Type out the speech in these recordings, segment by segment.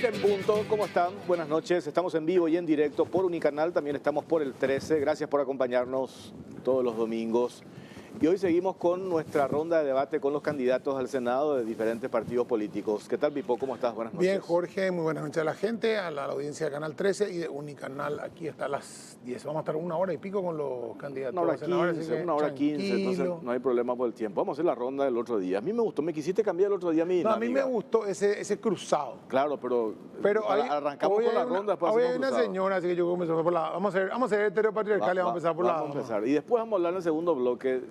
20 en punto, ¿cómo están? Buenas noches, estamos en vivo y en directo por Unicanal, también estamos por el 13, gracias por acompañarnos todos los domingos. Y hoy seguimos con nuestra ronda de debate con los candidatos al Senado de diferentes partidos políticos. ¿Qué tal, Pipo? ¿Cómo estás? Buenas noches. Bien, Jorge, muy buenas noches a la gente, a la audiencia de Canal 13 y de Unicanal. Aquí hasta las 10. Vamos a estar una hora y pico con los candidatos. Una hora 15, entonces no hay problema por el tiempo. Vamos a hacer la ronda del otro día. A mí me gustó, me quisiste cambiar el otro día a mí. No, a mí me gustó ese cruzado. Claro, pero arrancamos con la ronda, después hoy hacemos hay una cruzado. señora, así que yo comencé por la... Vamos a ser heteropatriarcal y vamos a empezar por la... Vamos a empezar. Y después vamos a hablar en el segundo bloque,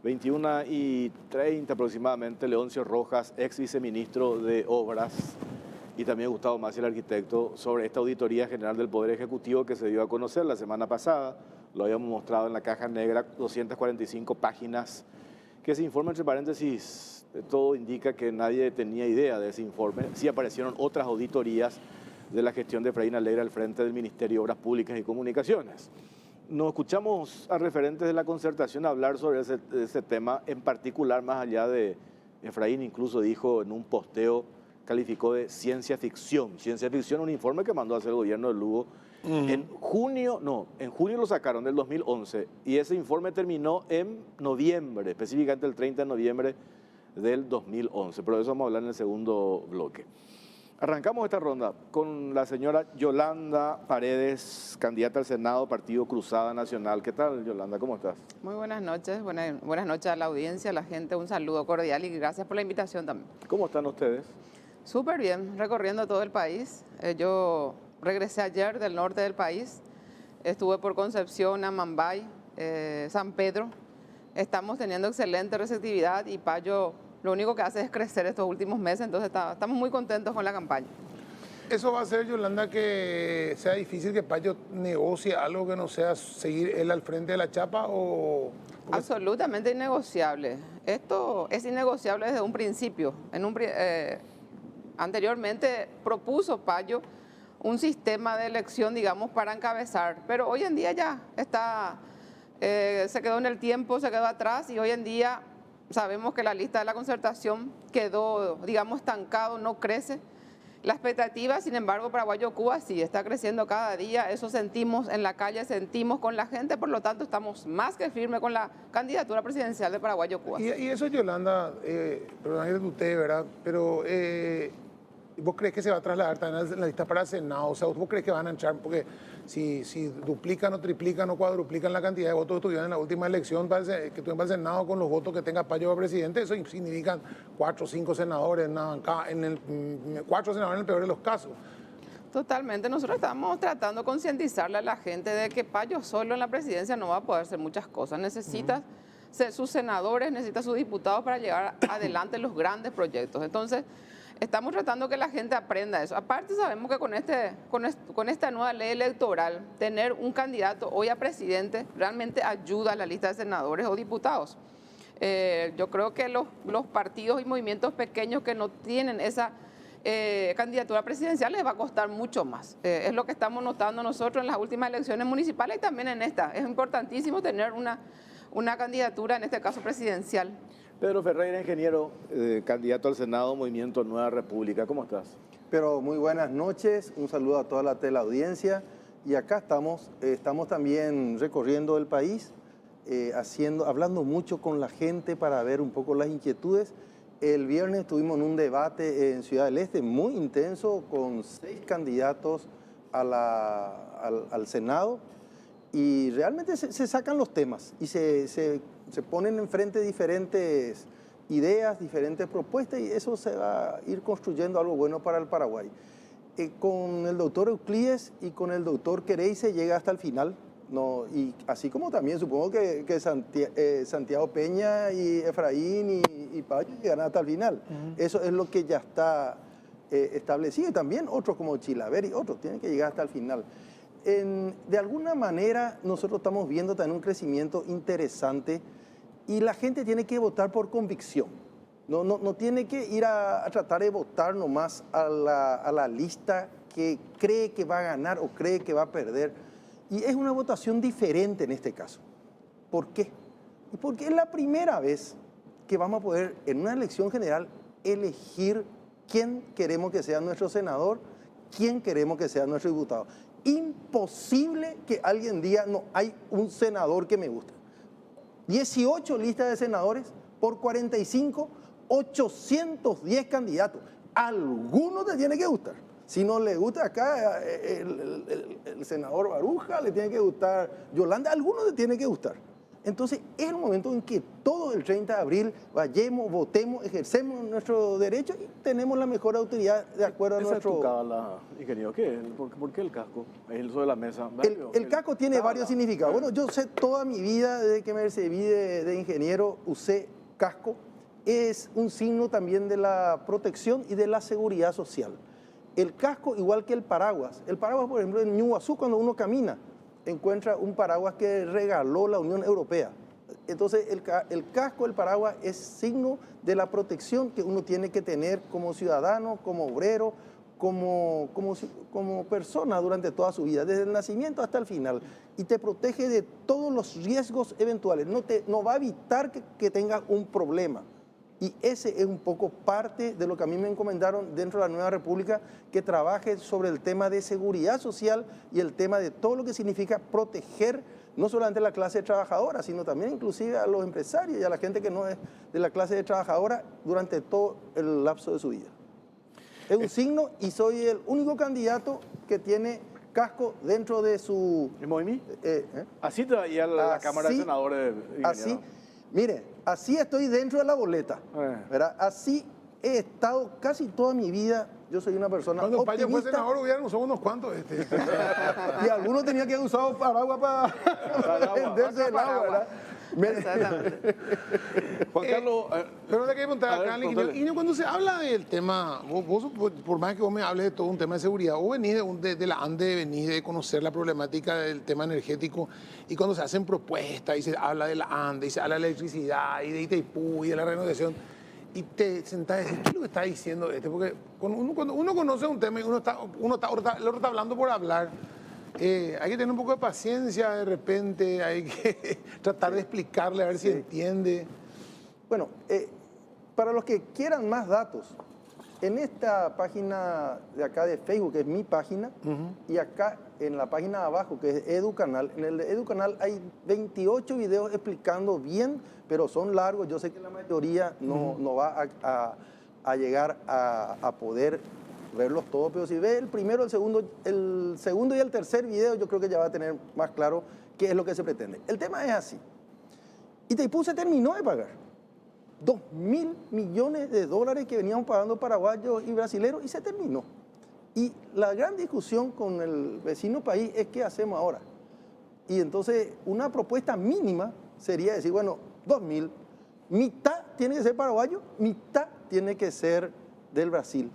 21:30 aproximadamente, Leoncio Rojas, ex viceministro de Obras, y también Gustavo Massi, el arquitecto, sobre esta auditoría general del Poder Ejecutivo que se dio a conocer la semana pasada. Lo habíamos mostrado en la caja negra, 245 páginas, que ese informe, entre paréntesis, todo indica que nadie tenía idea de ese informe. Sí aparecieron otras auditorías de la gestión de Efraín Alegre al frente del Ministerio de Obras Públicas y Comunicaciones. Nos escuchamos a referentes de la concertación hablar sobre ese tema, en particular, más allá de Efraín, incluso dijo en un posteo, calificó de ciencia ficción. Ciencia ficción, un informe que mandó a hacer el gobierno de Lugo. En junio lo sacaron del 2011 y ese informe terminó en noviembre, específicamente el 30 de noviembre del 2011. Pero de eso vamos a hablar en el segundo bloque. Arrancamos esta ronda con la señora Yolanda Paredes, candidata al Senado, Partido Cruzada Nacional. ¿Qué tal, Yolanda? ¿Cómo estás? Muy buenas noches, buenas noches a la audiencia, a la gente, un saludo cordial y gracias por la invitación también. ¿Cómo están ustedes? Súper bien, recorriendo todo el país. Yo regresé ayer del norte del país, estuve por Concepción, Amambay, San Pedro. Estamos teniendo excelente receptividad y Payo lo único que hace es crecer estos últimos meses, entonces estamos muy contentos con la campaña. ¿Eso va a hacer, Yolanda, que sea difícil que Payo negocie algo que no sea seguir él al frente de la chapa o...? Absolutamente innegociable. Esto es innegociable desde un principio. Anteriormente propuso Payo un sistema de elección, digamos, para encabezar, pero hoy en día ya está, se quedó en el tiempo, se quedó atrás y hoy en día sabemos que la lista de la concertación quedó, digamos, estancado, no crece. La expectativa, sin embargo, para Guayocuba sí está creciendo cada día, eso sentimos en la calle, sentimos con la gente, por lo tanto estamos más que firmes con la candidatura presidencial de Paraguayo-Cuba. Y eso, Yolanda, perdón que usted, ¿verdad? Pero ¿vos crees que se va a trasladar también en la lista para el Senado? O sea, ¿vos crees que van a entrar? Porque si duplican o triplican o cuadruplican la cantidad de votos que tuvieron en la última elección que tuvieron para el Senado con los votos que tenga Payo para presidente, eso significan 4 o 5 senadores, 4 senadores en el peor de los casos. Totalmente, nosotros estamos tratando de concientizarle a la gente de que Payo solo en la presidencia no va a poder hacer muchas cosas, necesita sus senadores, necesita sus diputados para llevar adelante los grandes proyectos. Entonces, estamos tratando que la gente aprenda eso. Aparte, sabemos que con esta nueva ley electoral, tener un candidato hoy a presidente realmente ayuda a la lista de senadores o diputados. Yo creo que los partidos y movimientos pequeños que no tienen esa candidatura presidencial les va a costar mucho más. Es lo que estamos notando nosotros en las últimas elecciones municipales y también en esta. Es importantísimo tener una candidatura, en este caso presidencial. Pedro Ferreira, ingeniero, candidato al Senado, Movimiento Nueva República. ¿Cómo estás? Pero muy buenas noches, un saludo a toda la teleaudiencia. Y acá estamos también recorriendo el país, hablando mucho con la gente para ver un poco las inquietudes. El viernes estuvimos en un debate en Ciudad del Este muy intenso con 6 candidatos al Senado y realmente se sacan los temas y se ponen enfrente diferentes ideas, diferentes propuestas y eso se va a ir construyendo algo bueno para el Paraguay. Con el doctor Euclides y con el doctor Querey se llega hasta el final, ¿no? Y así como también supongo que Santiago Peña y Efraín y Payo llegan hasta el final. Eso es lo que ya está establecido y también otros como Chilaver y otros tienen que llegar hasta el final. De alguna manera nosotros estamos viendo también un crecimiento interesante y la gente tiene que votar por convicción. No tiene que ir a tratar de votar nomás a la lista que cree que va a ganar o cree que va a perder. Y es una votación diferente en este caso. ¿Por qué? Y porque es la primera vez que vamos a poder en una elección general elegir quién queremos que sea nuestro senador, quién queremos que sea nuestro diputado. Imposible que alguien diga, no, hay un senador que me gusta. 18 listas de senadores por 45, 810 candidatos. Alguno te tiene que gustar. Si no le gusta acá el senador Baruja, le tiene que gustar Yolanda, alguno le tiene que gustar. Entonces es el momento en que todo el 30 de abril vayamos, votemos, ejercemos nuestro derecho y tenemos la mejor autoridad de acuerdo a nuestro... ¿Esa es tu cábala, ingeniero? ¿Qué? ¿Por qué el casco? Ahí sobre la mesa. El casco tiene varios significados. Bueno, yo sé toda mi vida, desde que me recibí de ingeniero, usé casco. Es un signo también de la protección y de la seguridad social. El casco, igual que el paraguas. El paraguas, por ejemplo, en Ñuazú, cuando uno camina, encuentra un paraguas que regaló la Unión Europea. Entonces, el casco, el paraguas, es signo de la protección que uno tiene que tener como ciudadano, como obrero, como persona durante toda su vida, desde el nacimiento hasta el final. Y te protege de todos los riesgos eventuales. No va a evitar que tengas un problema. Y ese es un poco parte de lo que a mí me encomendaron dentro de la Nueva República, que trabaje sobre el tema de seguridad social y el tema de todo lo que significa proteger no solamente a la clase trabajadora, sino también inclusive a los empresarios y a la gente que no es de la clase trabajadora durante todo el lapso de su vida. Es un signo y soy el único candidato que tiene casco dentro de su... ¿El movimiento? Así te va a la Cámara de Senadores. Así, mire, así estoy dentro de la boleta, ¿verdad? Así he estado casi toda mi vida. Yo soy una persona Cuando optimista. Paya fue senador, hubieran usado unos cuantos. Y algunos tenían que haber usado paraguas para venderse el agua, ¿verdad? Exactamente. Juan Carlos... Pero le quería preguntar acá, ver, ingeniero, y cuando se habla del tema, vos, por más que vos me hables de todo un tema de seguridad, vos venís de la ANDE, venís de conocer la problemática del tema energético, y cuando se hacen propuestas y se habla de la ANDE, y se habla de la electricidad, y de Itaipú, y de la renovación, y te sentás y decís, ¿qué es lo que está diciendo este? Porque cuando uno conoce un tema y el otro está hablando por hablar, hay que tener un poco de paciencia de repente, hay que tratar de explicarle a ver si entiende. Bueno, para los que quieran más datos, en esta página de acá de Facebook, que es mi página, y acá en la página de abajo, que es EduCanal, en el de EduCanal hay 28 videos explicando bien, pero son largos. Yo sé que la mayoría no va a llegar a poder verlos todos, pero si ve el primero, el segundo y el tercer video, yo creo que ya va a tener más claro qué es lo que se pretende. El tema es así. Itaipú se terminó de pagar. 2.000 millones de dólares que veníamos pagando paraguayos y brasileros y se terminó. Y la gran discusión con el vecino país es qué hacemos ahora. Y entonces una propuesta mínima sería decir, bueno, 2.000, mitad tiene que ser paraguayo, mitad tiene que ser del Brasil.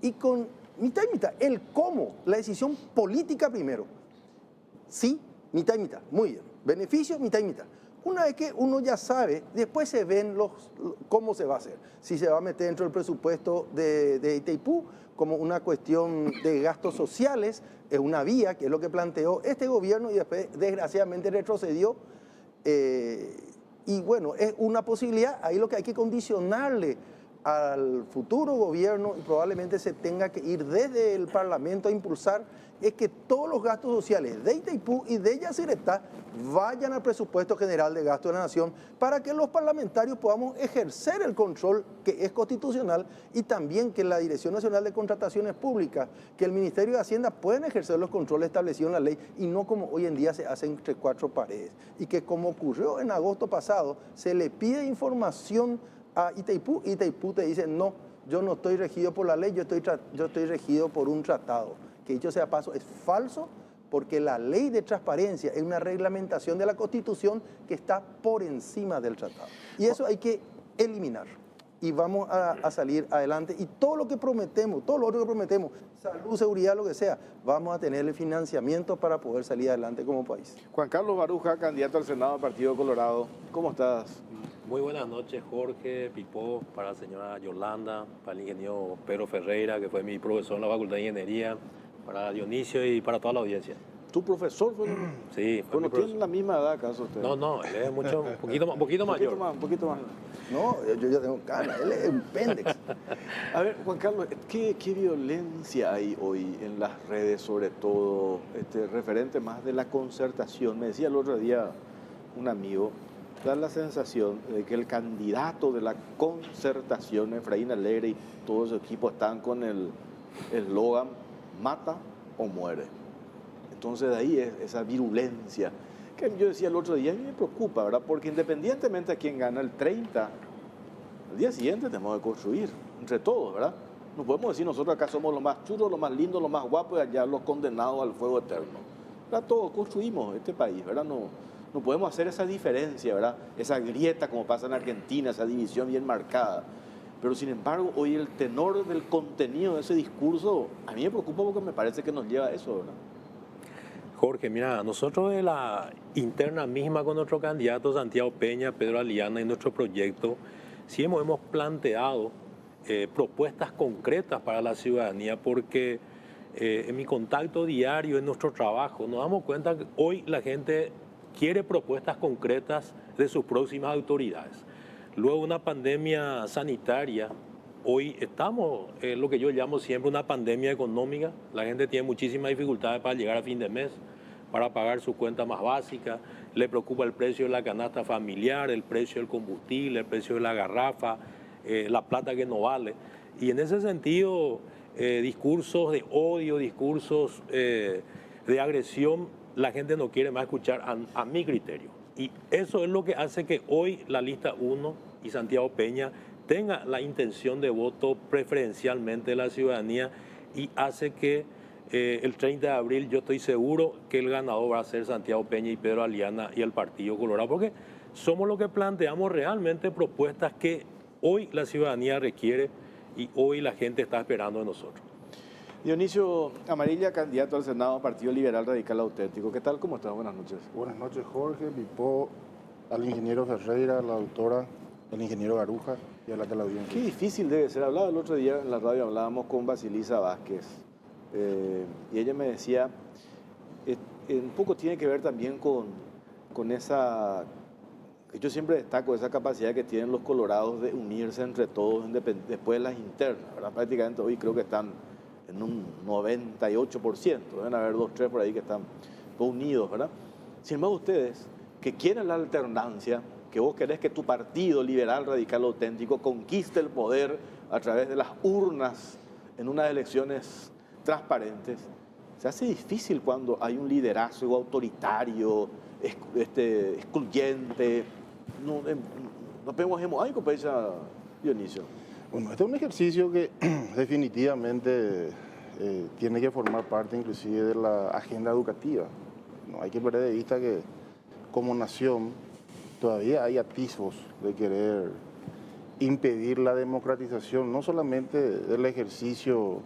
Y con mitad y mitad, el cómo, la decisión política primero. Sí, mitad y mitad, muy bien. Beneficios, mitad y mitad. Una vez que uno ya sabe, después se ven cómo se va a hacer. Si se va a meter dentro del presupuesto de Itaipú como una cuestión de gastos sociales, es una vía, que es lo que planteó este gobierno y después desgraciadamente retrocedió. Y bueno, es una posibilidad, ahí lo que hay que condicionarle al futuro gobierno y probablemente se tenga que ir desde el Parlamento a impulsar es que todos los gastos sociales de Itaipú y de Yacyretá vayan al presupuesto general de gasto de la nación para que los parlamentarios podamos ejercer el control que es constitucional y también que la Dirección Nacional de Contrataciones Públicas, que el Ministerio de Hacienda puedan ejercer los controles establecidos en la ley y no como hoy en día se hacen entre cuatro paredes. Y que como ocurrió en agosto pasado, se le pide información a Itaipú y Itaipú te dice, no, yo no estoy regido por la ley, yo estoy regido por un tratado. Que dicho sea paso, es falso porque la ley de transparencia es una reglamentación de la Constitución que está por encima del tratado. Y eso hay que eliminar. Y vamos a salir adelante. Y todo lo que prometemos, todo lo otro que prometemos, salud, seguridad, lo que sea, vamos a tener el financiamiento para poder salir adelante como país. Juan Carlos Baruja, candidato al Senado del Partido Colorado. ¿Cómo estás? Muy buenas noches, Jorge, Pipó, para la señora Yolanda, para el ingeniero Pedro Ferreira, que fue mi profesor en la Facultad de Ingeniería, para Dionisio y para toda la audiencia. ¿Tu profesor fue? Sí, fue Bueno, ¿tienen la misma edad acaso ustedes? No, él es un poquito mayor. Un poquito más. No, yo ya tengo canas, él es un péndex. A ver, Juan Carlos, ¿qué violencia hay hoy en las redes, sobre todo, referente más de la concertación? Me decía el otro día un amigo, da la sensación de que el candidato de la concertación, Efraín Alegre, y todo su equipo están con el eslogan mata o muere. Entonces de ahí es esa virulencia que yo decía el otro día, a mí me preocupa, ¿verdad? Porque independientemente de quién gana el 30, el día siguiente tenemos que construir entre todos, ¿verdad? No podemos decir nosotros acá somos los más chulos, los más lindos, los más guapos y allá los condenados al fuego eterno. ¿Verdad? Todos construimos este país, ¿verdad? No podemos hacer esa diferencia, ¿verdad? Esa grieta como pasa en Argentina, esa división bien marcada. Pero sin embargo, hoy el tenor del contenido de ese discurso a mí me preocupa porque me parece que nos lleva a eso, ¿verdad? Jorge, mira, nosotros de la interna misma con nuestro candidato Santiago Peña, Pedro Aliana y nuestro proyecto, sí hemos planteado propuestas concretas para la ciudadanía porque en mi contacto diario, en nuestro trabajo, nos damos cuenta que hoy la gente quiere propuestas concretas de sus próximas autoridades. Luego de una pandemia sanitaria, hoy estamos en lo que yo llamo siempre una pandemia económica. La gente tiene muchísimas dificultades para llegar a fin de mes, para pagar su cuenta más básica. Le preocupa el precio de la canasta familiar, el precio del combustible, el precio de la garrafa, la plata que no vale. Y en ese sentido, discursos de odio, discursos de agresión, la gente no quiere más escuchar a mi criterio. Y eso es lo que hace que hoy la lista 1 y Santiago Peña tenga la intención de voto preferencialmente de la ciudadanía y hace que el 30 de abril yo estoy seguro que el ganador va a ser Santiago Peña y Pedro Aliana y el Partido Colorado, porque somos los que planteamos realmente propuestas que hoy la ciudadanía requiere y hoy la gente está esperando de nosotros. Dionisio Amarilla, candidato al Senado, Partido Liberal Radical Auténtico. ¿Qué tal? ¿Cómo estás? Buenas noches. Buenas noches, Jorge, Pipo, al ingeniero Ferreira, a la doctora, al ingeniero Garuja y a la teleaudiencia. Qué difícil debe ser. Hablaba el otro día en la radio, hablábamos con Basilisa Vázquez y ella me decía, un poco tiene que ver también con esa, que yo siempre destaco, esa capacidad que tienen los colorados de unirse entre todos después de las internas, ¿verdad? Prácticamente hoy creo que están en un 98%, deben haber 2, 3 por ahí que están unidos, ¿verdad? Sin embargo, ustedes que quieren la alternancia, que vos querés que tu partido liberal radical auténtico conquiste el poder a través de las urnas en unas elecciones transparentes, se hace difícil cuando hay un liderazgo autoritario, excluyente. No podemos ay, compadre Dionisio. Bueno, este es un ejercicio que definitivamente tiene que formar parte inclusive de la agenda educativa. No hay que perder de vista que como nación todavía hay atisbos de querer impedir la democratización, no solamente del ejercicio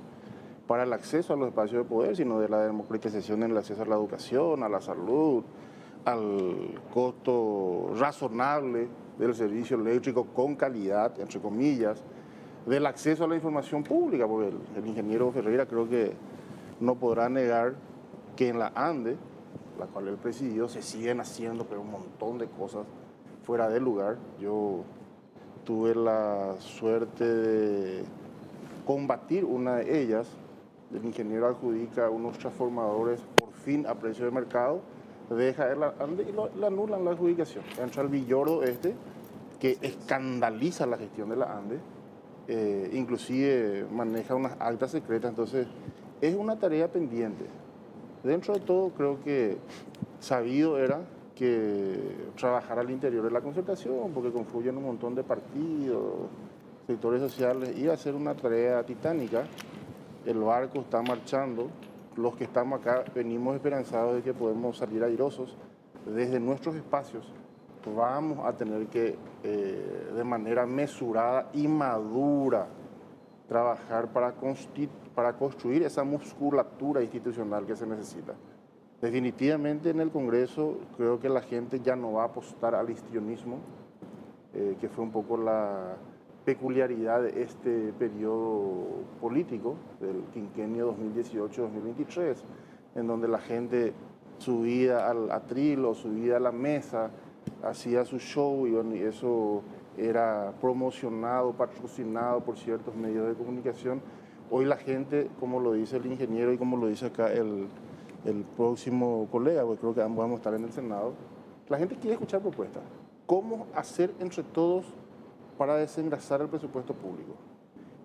para el acceso a los espacios de poder, sino de la democratización en el acceso a la educación, a la salud, al costo razonable del servicio eléctrico con calidad, entre comillas, del acceso a la información pública, porque el ingeniero Ferreira creo que no podrá negar que en la ANDE, la cual él presidió, se siguen haciendo pero un montón de cosas fuera de lugar. Yo tuve la suerte de combatir una de ellas. El ingeniero adjudica unos transformadores por fin a precio de mercado, deja la ANDE y le anulan la adjudicación. Entra el villordo que escandaliza la gestión de la ANDE, inclusive maneja unas actas secretas, entonces es una tarea pendiente. Dentro de todo creo que sabido era que trabajar al interior de la concertación, porque confluyen un montón de partidos, sectores sociales, iba a ser una tarea titánica. El barco está marchando, los que estamos acá venimos esperanzados de que podemos salir airosos desde nuestros espacios. Vamos a tener que de manera mesurada y madura trabajar para construir esa musculatura institucional que se necesita. Definitivamente en el Congreso creo que la gente ya no va a apostar al histrionismo, que fue un poco la peculiaridad de este periodo político del quinquenio 2018-2023, en donde la gente subía al atril o subía a la mesa, hacía su show y eso era promocionado, patrocinado por ciertos medios de comunicación. Hoy la gente, como lo dice el ingeniero y como lo dice acá el próximo colega, porque creo que ambos vamos a estar en el Senado, la gente quiere escuchar propuestas. ¿Cómo hacer entre todos para desengrasar el presupuesto público?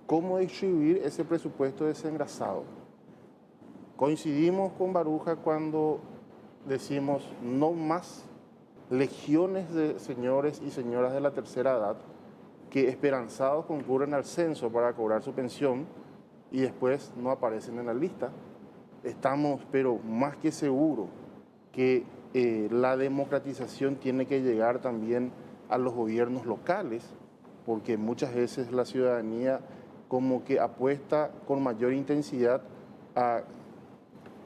¿Cómo distribuir ese presupuesto desengrasado? Coincidimos con Baruja cuando decimos no más legiones de señores y señoras de la tercera edad que esperanzados concurren al censo para cobrar su pensión y después no aparecen en la lista. Estamos, pero más que seguro, que la democratización tiene que llegar también a los gobiernos locales, porque muchas veces la ciudadanía como que apuesta con mayor intensidad a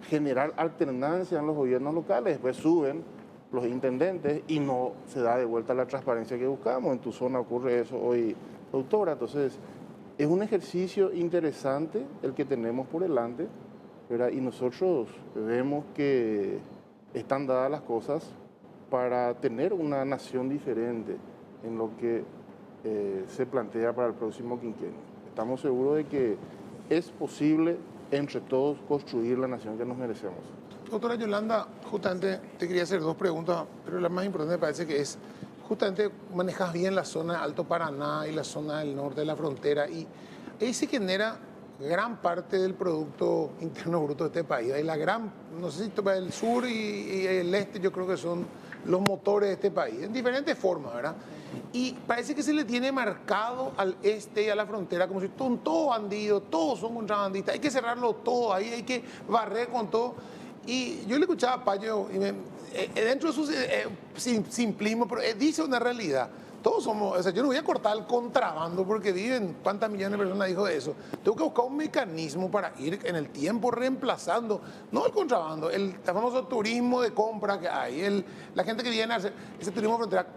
generar alternancia en los gobiernos locales. Después suben los intendentes y no se da de vuelta la transparencia que buscamos. En tu zona ocurre eso hoy, doctora. Entonces, es un ejercicio interesante el que tenemos por delante, ¿verdad? Y nosotros vemos que están dadas las cosas para tener una nación diferente en lo que se plantea para el próximo quinquenio. Estamos seguros de que es posible entre todos construir la nación que nos merecemos. Doctora Yolanda, justamente te quería hacer dos preguntas, pero la más importante me parece que es, justamente manejas bien la zona de Alto Paraná y la zona del norte de la frontera, y ahí se genera gran parte del Producto Interno Bruto de este país. Hay la gran, no sé si el sur y el este, yo creo que son los motores de este país, en diferentes formas, ¿verdad? Y parece que se le tiene marcado al este y a la frontera como si son todos bandidos, todos son contrabandistas, hay que cerrarlo todo ahí, hay que barrer con todo. Y yo le escuchaba a Payo, y dentro de su simplismo, pero dice una realidad. Todos somos, o sea, yo no voy a cortar el contrabando porque viven, ¿cuántas millones de personas dijo eso? Tengo que buscar un mecanismo para ir en el tiempo reemplazando, no el contrabando, el famoso turismo de compra que hay, la gente que viene a hacer ese turismo frontera,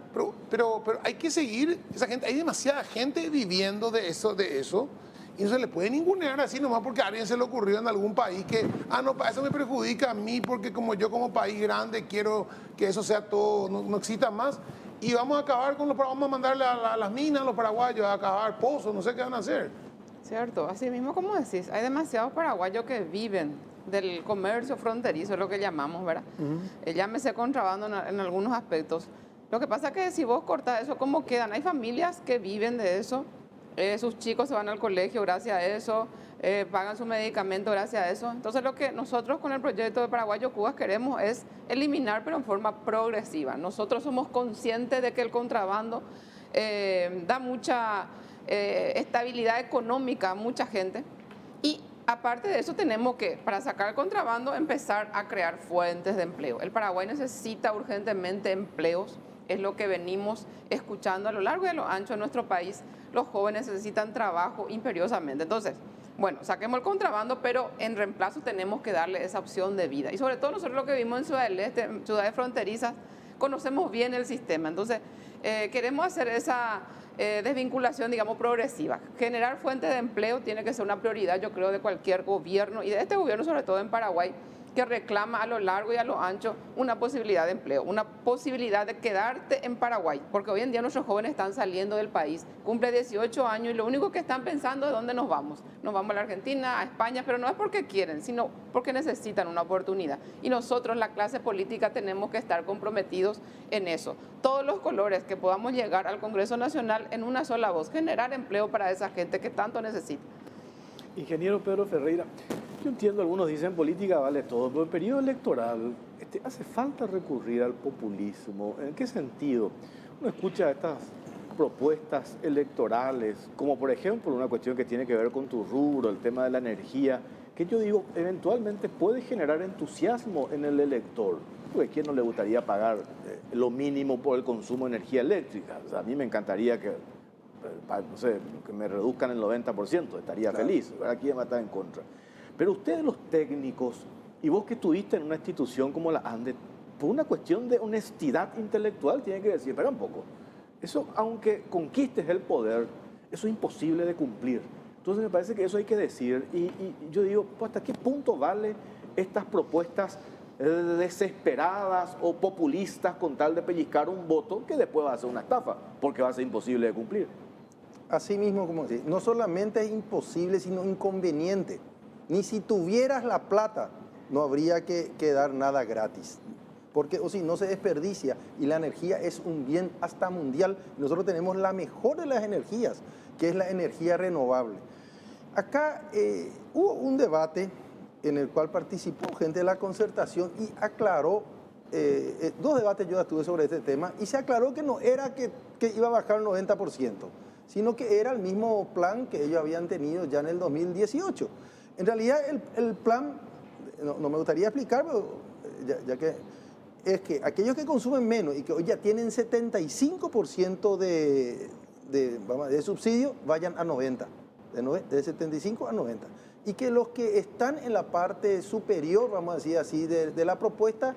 pero hay que seguir, esa gente, hay demasiada gente viviendo de eso. Y no se le puede ningunear así nomás porque a alguien se le ocurrió en algún país que, no, eso me perjudica a mí porque como yo como país grande quiero que eso sea todo, no exista más. Y vamos a acabar vamos a mandarle a las minas, a los paraguayos, a acabar pozos, no sé qué van a hacer. Cierto, así mismo como decís, hay demasiados paraguayos que viven del comercio fronterizo, es lo que llamamos, ¿verdad? Llámese contrabando en algunos aspectos. Lo que pasa es que si vos cortas eso, ¿cómo quedan? Hay familias que viven de eso, sus chicos se van al colegio gracias a eso, pagan su medicamento gracias a eso. Entonces lo que nosotros con el proyecto de Paraguayo Cubas queremos es eliminar, pero en forma progresiva. Nosotros somos conscientes de que el contrabando da mucha estabilidad económica a mucha gente, y aparte de eso tenemos que, para sacar el contrabando, empezar a crear fuentes de empleo. El Paraguay necesita urgentemente empleos, es lo que venimos escuchando a lo largo y a lo ancho de nuestro país. Los jóvenes necesitan trabajo imperiosamente. Entonces, bueno, saquemos el contrabando, pero en reemplazo tenemos que darle esa opción de vida. Y sobre todo nosotros lo que vimos en Ciudad del Este, ciudades fronterizas, conocemos bien el sistema. Entonces, queremos hacer esa desvinculación, digamos, progresiva. Generar fuentes de empleo tiene que ser una prioridad, yo creo, de cualquier gobierno, y de este gobierno, sobre todo en Paraguay, que reclama a lo largo y a lo ancho una posibilidad de empleo, una posibilidad de quedarte en Paraguay, porque hoy en día nuestros jóvenes están saliendo del país, cumple 18 años y lo único que están pensando es dónde nos vamos. Nos vamos a la Argentina, a España, pero no es porque quieren, sino porque necesitan una oportunidad. Y nosotros, la clase política, tenemos que estar comprometidos en eso. Todos los colores que podamos llegar al Congreso Nacional en una sola voz, generar empleo para esa gente que tanto necesita. Ingeniero Pedro Ferreira, yo entiendo, algunos dicen política vale todo, pero en el periodo electoral hace falta recurrir al populismo. ¿En qué sentido? Uno escucha estas propuestas electorales, como por ejemplo una cuestión que tiene que ver con tu rubro, el tema de la energía, que yo digo, eventualmente puede generar entusiasmo en el elector, porque ¿a quién no le gustaría pagar lo mínimo por el consumo de energía eléctrica? O sea, a mí me encantaría que, no sé, que me reduzcan el 90%, estaría feliz, ¿verdad? ¿Quién va a estar en contra? Pero ustedes, los técnicos, y vos que estuviste en una institución como la ANDE, por una cuestión de honestidad intelectual, tienen que decir, espera un poco, eso, aunque conquistes el poder, eso es imposible de cumplir. Entonces me parece que eso hay que decir, y yo digo, pues, ¿hasta qué punto vale estas propuestas desesperadas o populistas con tal de pellizcar un voto que después va a ser una estafa, porque va a ser imposible de cumplir. Así mismo, como decís, no solamente es imposible, sino inconveniente. Ni si tuvieras la plata, no habría que dar nada gratis. Porque, o si no se desperdicia, y la energía es un bien hasta mundial. Nosotros tenemos la mejor de las energías, que es la energía renovable. Acá hubo un debate en el cual participó gente de la concertación y aclaró, dos debates yo estuve sobre este tema, y se aclaró que no era que iba a bajar el 90%, sino que era el mismo plan que ellos habían tenido ya en el 2018. En realidad el plan, no me gustaría explicar, pero ya que es que aquellos que consumen menos y que hoy ya tienen 75% de subsidio, vayan a 90, de 75 a 90. Y que los que están en la parte superior, vamos a decir así, de la propuesta,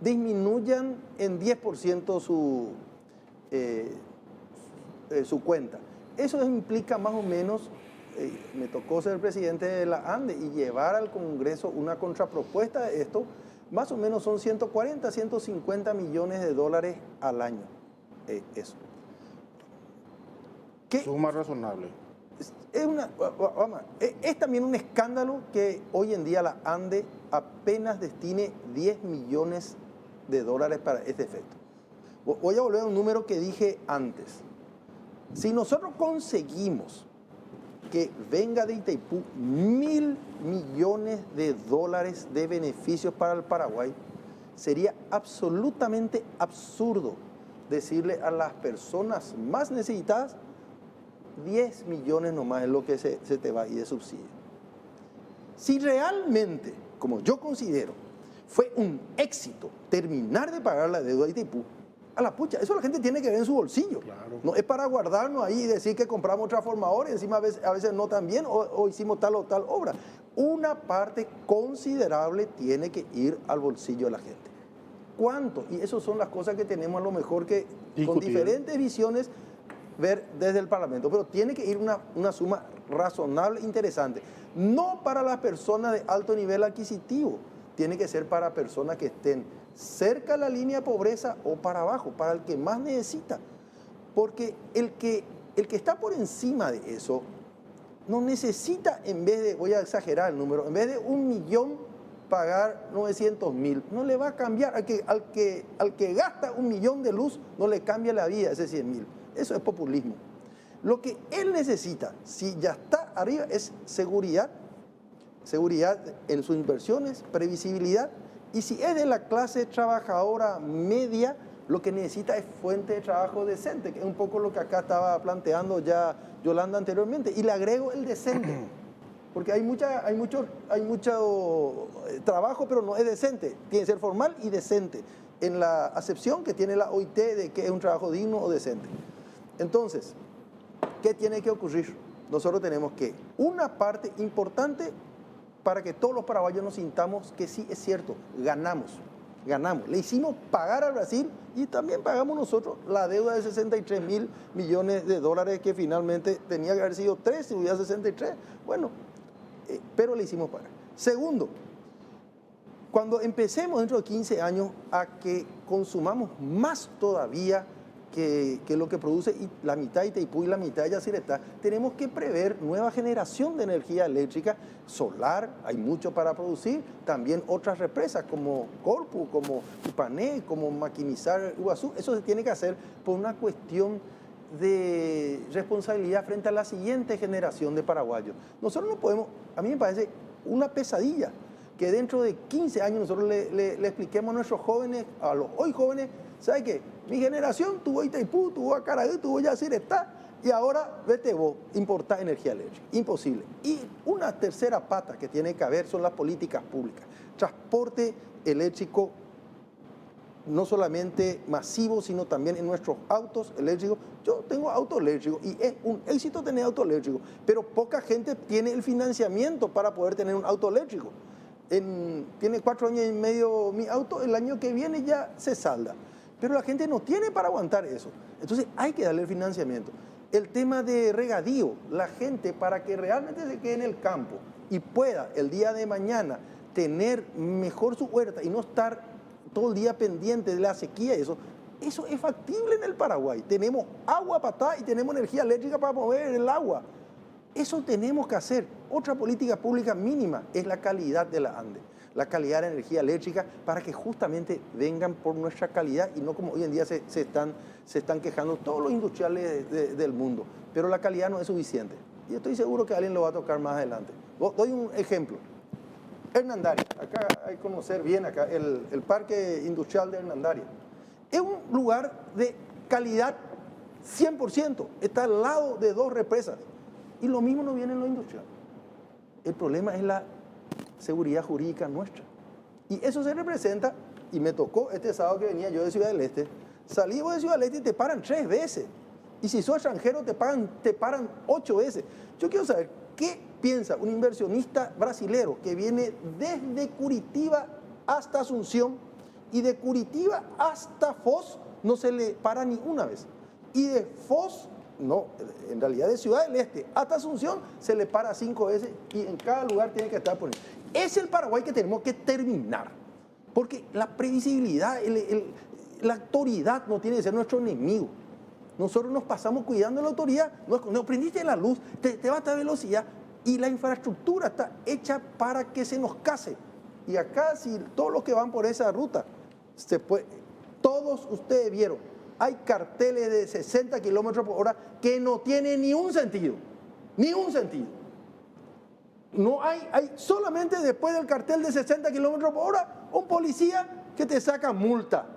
disminuyan en 10% su cuenta. Eso implica más o menos, me tocó ser presidente de la ANDE y llevar al Congreso una contrapropuesta de esto, más o menos son 140, 150 millones de dólares al año. Eso. Suma razonable. Es también un escándalo que hoy en día la ANDE apenas destine 10 millones de dólares para este efecto. Voy a volver a un número que dije antes. Si nosotros conseguimos que venga de Itaipú 1.000 millones de dólares de beneficios para el Paraguay, sería absolutamente absurdo decirle a las personas más necesitadas 10 millones nomás es lo que se te va a ir de subsidio. Si realmente, como yo considero, fue un éxito terminar de pagar la deuda de Itaipú, a la pucha, eso la gente tiene que ver en su bolsillo. Claro. No es para guardarnos ahí y decir que compramos transformadores y encima a veces no tan bien o hicimos tal o tal obra. Una parte considerable tiene que ir al bolsillo de la gente. ¿Cuánto? Y esas son las cosas que tenemos a lo mejor que con diferentes visiones ver desde el Parlamento, pero tiene que ir una suma razonable, interesante. No para las personas de alto nivel adquisitivo, tiene que ser para personas que estén cerca de la línea de pobreza o para abajo, para el que más necesita. Porque el que está por encima de eso, no necesita, en vez de, voy a exagerar el número, en vez de 1 millón pagar 900.000, no le va a cambiar. Al que gasta 1 millón de luz, no le cambia la vida ese 100.000. Eso es populismo. Lo que él necesita, si ya está arriba, es seguridad en sus inversiones, previsibilidad, y si es de la clase trabajadora media, lo que necesita es fuente de trabajo decente, que es un poco lo que acá estaba planteando ya Yolanda anteriormente, y le agrego el decente, porque hay mucho trabajo, pero no es decente, tiene que ser formal y decente, en la acepción que tiene la OIT de que es un trabajo digno o decente. Entonces, ¿qué tiene que ocurrir? Nosotros tenemos que, una parte importante para que todos los paraguayos nos sintamos que sí es cierto, ganamos. Le hicimos pagar a Brasil y también pagamos nosotros la deuda de 63.000 millones de dólares que finalmente tenía que haber sido 3, si hubiera 63, bueno, pero le hicimos pagar. Segundo, cuando empecemos dentro de 15 años a que consumamos más todavía que lo que produce la mitad de Itaipú y la mitad de Yacyretá, tenemos que prever nueva generación de energía eléctrica, solar, hay mucho para producir, también otras represas como Corpus, como Ipané, como Maquinizar Iguazú, eso se tiene que hacer por una cuestión de responsabilidad frente a la siguiente generación de paraguayos. Nosotros no podemos, a mí me parece una pesadilla, que dentro de 15 años nosotros le expliquemos a nuestros jóvenes, a los hoy jóvenes, ¿sabe qué? Mi generación tuvo Itaipú, tuvo Acaraí, tuvo Yacyretá, y ahora, vete vos, importar energía eléctrica. Imposible. Y una tercera pata que tiene que haber son las políticas públicas. Transporte eléctrico, no solamente masivo, sino también en nuestros autos eléctricos. Yo tengo auto eléctrico y es un éxito tener auto eléctrico, pero poca gente tiene el financiamiento para poder tener un auto eléctrico. Tiene 4 años y medio mi auto, el año que viene ya se salda. Pero la gente no tiene para aguantar eso. Entonces hay que darle el financiamiento. El tema de regadío, la gente para que realmente se quede en el campo y pueda el día de mañana tener mejor su huerta y no estar todo el día pendiente de la sequía y eso es factible en el Paraguay. Tenemos agua para estar y tenemos energía eléctrica para mover el agua. Eso tenemos que hacer. Otra política pública mínima es la calidad de la Ande, la calidad de la energía eléctrica, para que justamente vengan por nuestra calidad y no como hoy en día se están quejando todos los industriales del mundo. Pero la calidad no es suficiente. Y estoy seguro que alguien lo va a tocar más adelante. Doy un ejemplo. Hernandaria, acá hay que conocer bien acá, el parque industrial de Hernandaria. Es un lugar de calidad 100%, está al lado de 2 represas. Y lo mismo no viene en lo industrial. El problema es la seguridad jurídica nuestra. Y eso se representa, y me tocó este sábado que venía yo de Ciudad del Este, salí de Ciudad del Este y te paran 3 veces. Y si sos extranjero te paran 8 veces. Yo quiero saber, ¿qué piensa un inversionista brasilero que viene desde Curitiba hasta Asunción y de Curitiba hasta Foz no se le para ni una vez? Y de Foz, no, en realidad de Ciudad del Este hasta Asunción se le para 5 veces y en cada lugar tiene que estar poniendo. Es el Paraguay que tenemos que terminar. Porque la previsibilidad, la autoridad no tiene que ser nuestro enemigo. Nosotros nos pasamos cuidando de la autoridad, no prendiste la luz, te va a esta velocidad y la infraestructura está hecha para que se nos case. Y acá, si todos los que van por esa ruta, todos ustedes vieron, hay carteles de 60 kilómetros por hora que no tienen ni un sentido, ni un sentido. No hay solamente después del cartel de 60 kilómetros por hora, un policía que te saca multa.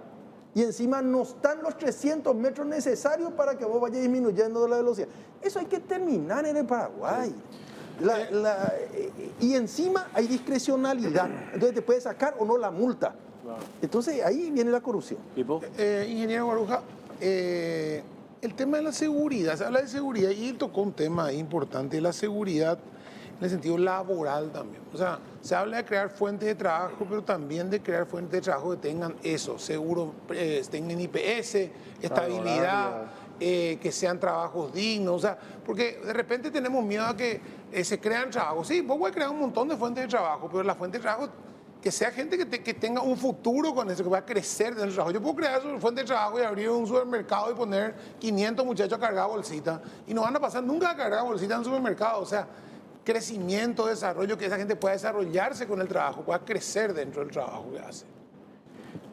Y encima no están los 300 metros necesarios para que vos vayas disminuyendo de la velocidad. Eso hay que terminar en el Paraguay. Y encima hay discrecionalidad. Entonces te puede sacar o no la multa. Entonces ahí viene la corrupción. Ingeniero Baruja, el tema de la seguridad, se habla de seguridad y él tocó un tema importante, la seguridad en el sentido laboral también. O sea, se habla de crear fuentes de trabajo, pero también de crear fuentes de trabajo que tengan eso, seguro, tengan IPS, estabilidad, que sean trabajos dignos. O sea, porque de repente tenemos miedo a que se crean trabajos. Sí, vos puedes crear un montón de fuentes de trabajo, pero la fuente de trabajo, que sea gente que tenga un futuro con eso, que va a crecer en el trabajo. Yo puedo crear una fuente de trabajo y abrir un supermercado y poner 500 muchachos a cargar bolsitas y no van a pasar nunca a cargar bolsitas en el supermercado. O sea, crecimiento, desarrollo, que esa gente pueda desarrollarse con el trabajo, pueda crecer dentro del trabajo que hace.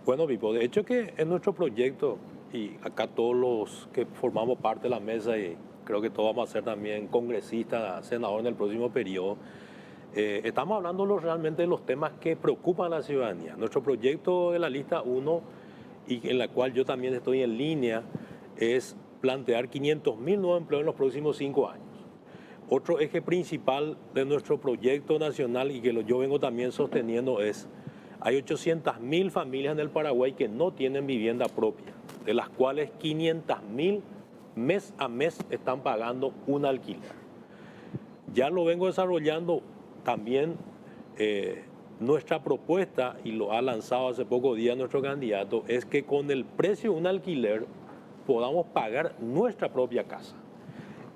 Bueno, Pipo, de hecho que en nuestro proyecto, y acá todos los que formamos parte de la mesa, y creo que todos vamos a ser también congresistas, senadores en el próximo periodo, estamos hablando realmente de los temas que preocupan a la ciudadanía. Nuestro proyecto de la lista 1, y en la cual yo también estoy en línea, es plantear 500.000 nuevos empleos en los próximos 5 años. Otro eje principal de nuestro proyecto nacional y que yo vengo también sosteniendo es, hay 800.000 familias en el Paraguay que no tienen vivienda propia, de las cuales 500.000 mes a mes están pagando un alquiler. Ya lo vengo desarrollando también nuestra propuesta, y lo ha lanzado hace pocos días nuestro candidato, es que con el precio de un alquiler podamos pagar nuestra propia casa.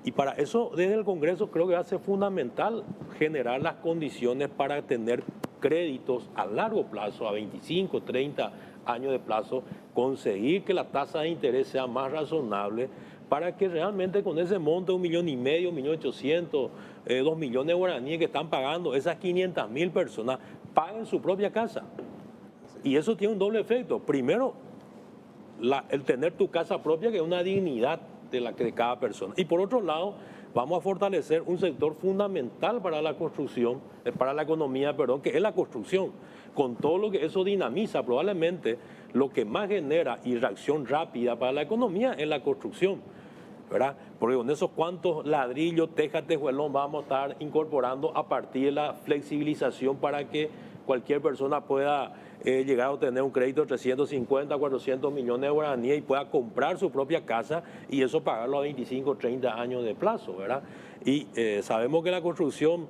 Y para eso, desde el Congreso, creo que va a ser fundamental generar las condiciones para tener créditos a largo plazo, a 25, 30 años de plazo, conseguir que la tasa de interés sea más razonable para que realmente con ese monto de 1,5 millones, 1.800.000, 2 millones de guaraníes que están pagando, esas 500.000 personas paguen su propia casa. Y eso tiene un doble efecto. Primero, el tener tu casa propia, que es una dignidad de cada persona. Y por otro lado, vamos a fortalecer un sector fundamental para la construcción, para la economía, que es la construcción, con todo lo que eso dinamiza. Probablemente lo que más genera y reacción rápida para la economía es la construcción, ¿verdad? Porque con esos cuantos ladrillos, tejas, tejuelón vamos a estar incorporando a partir de la flexibilización para que cualquier persona pueda llegar a obtener un crédito de 350, 400 millones de guaraníes y pueda comprar su propia casa y eso pagarlo a 25, 30 años de plazo, ¿verdad? Y sabemos que la construcción,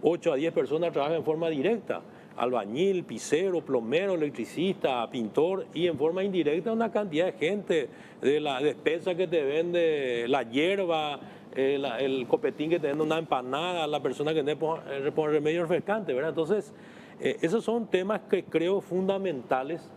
8 a 10 personas trabajan en forma directa, albañil, pisero, plomero, electricista, pintor, y en forma indirecta una cantidad de gente, de la despensa que te vende, la hierba, el copetín que te vende una empanada, la persona que pone remedio refrescante, ¿verdad? Entonces, Esos son temas que creo fundamentales.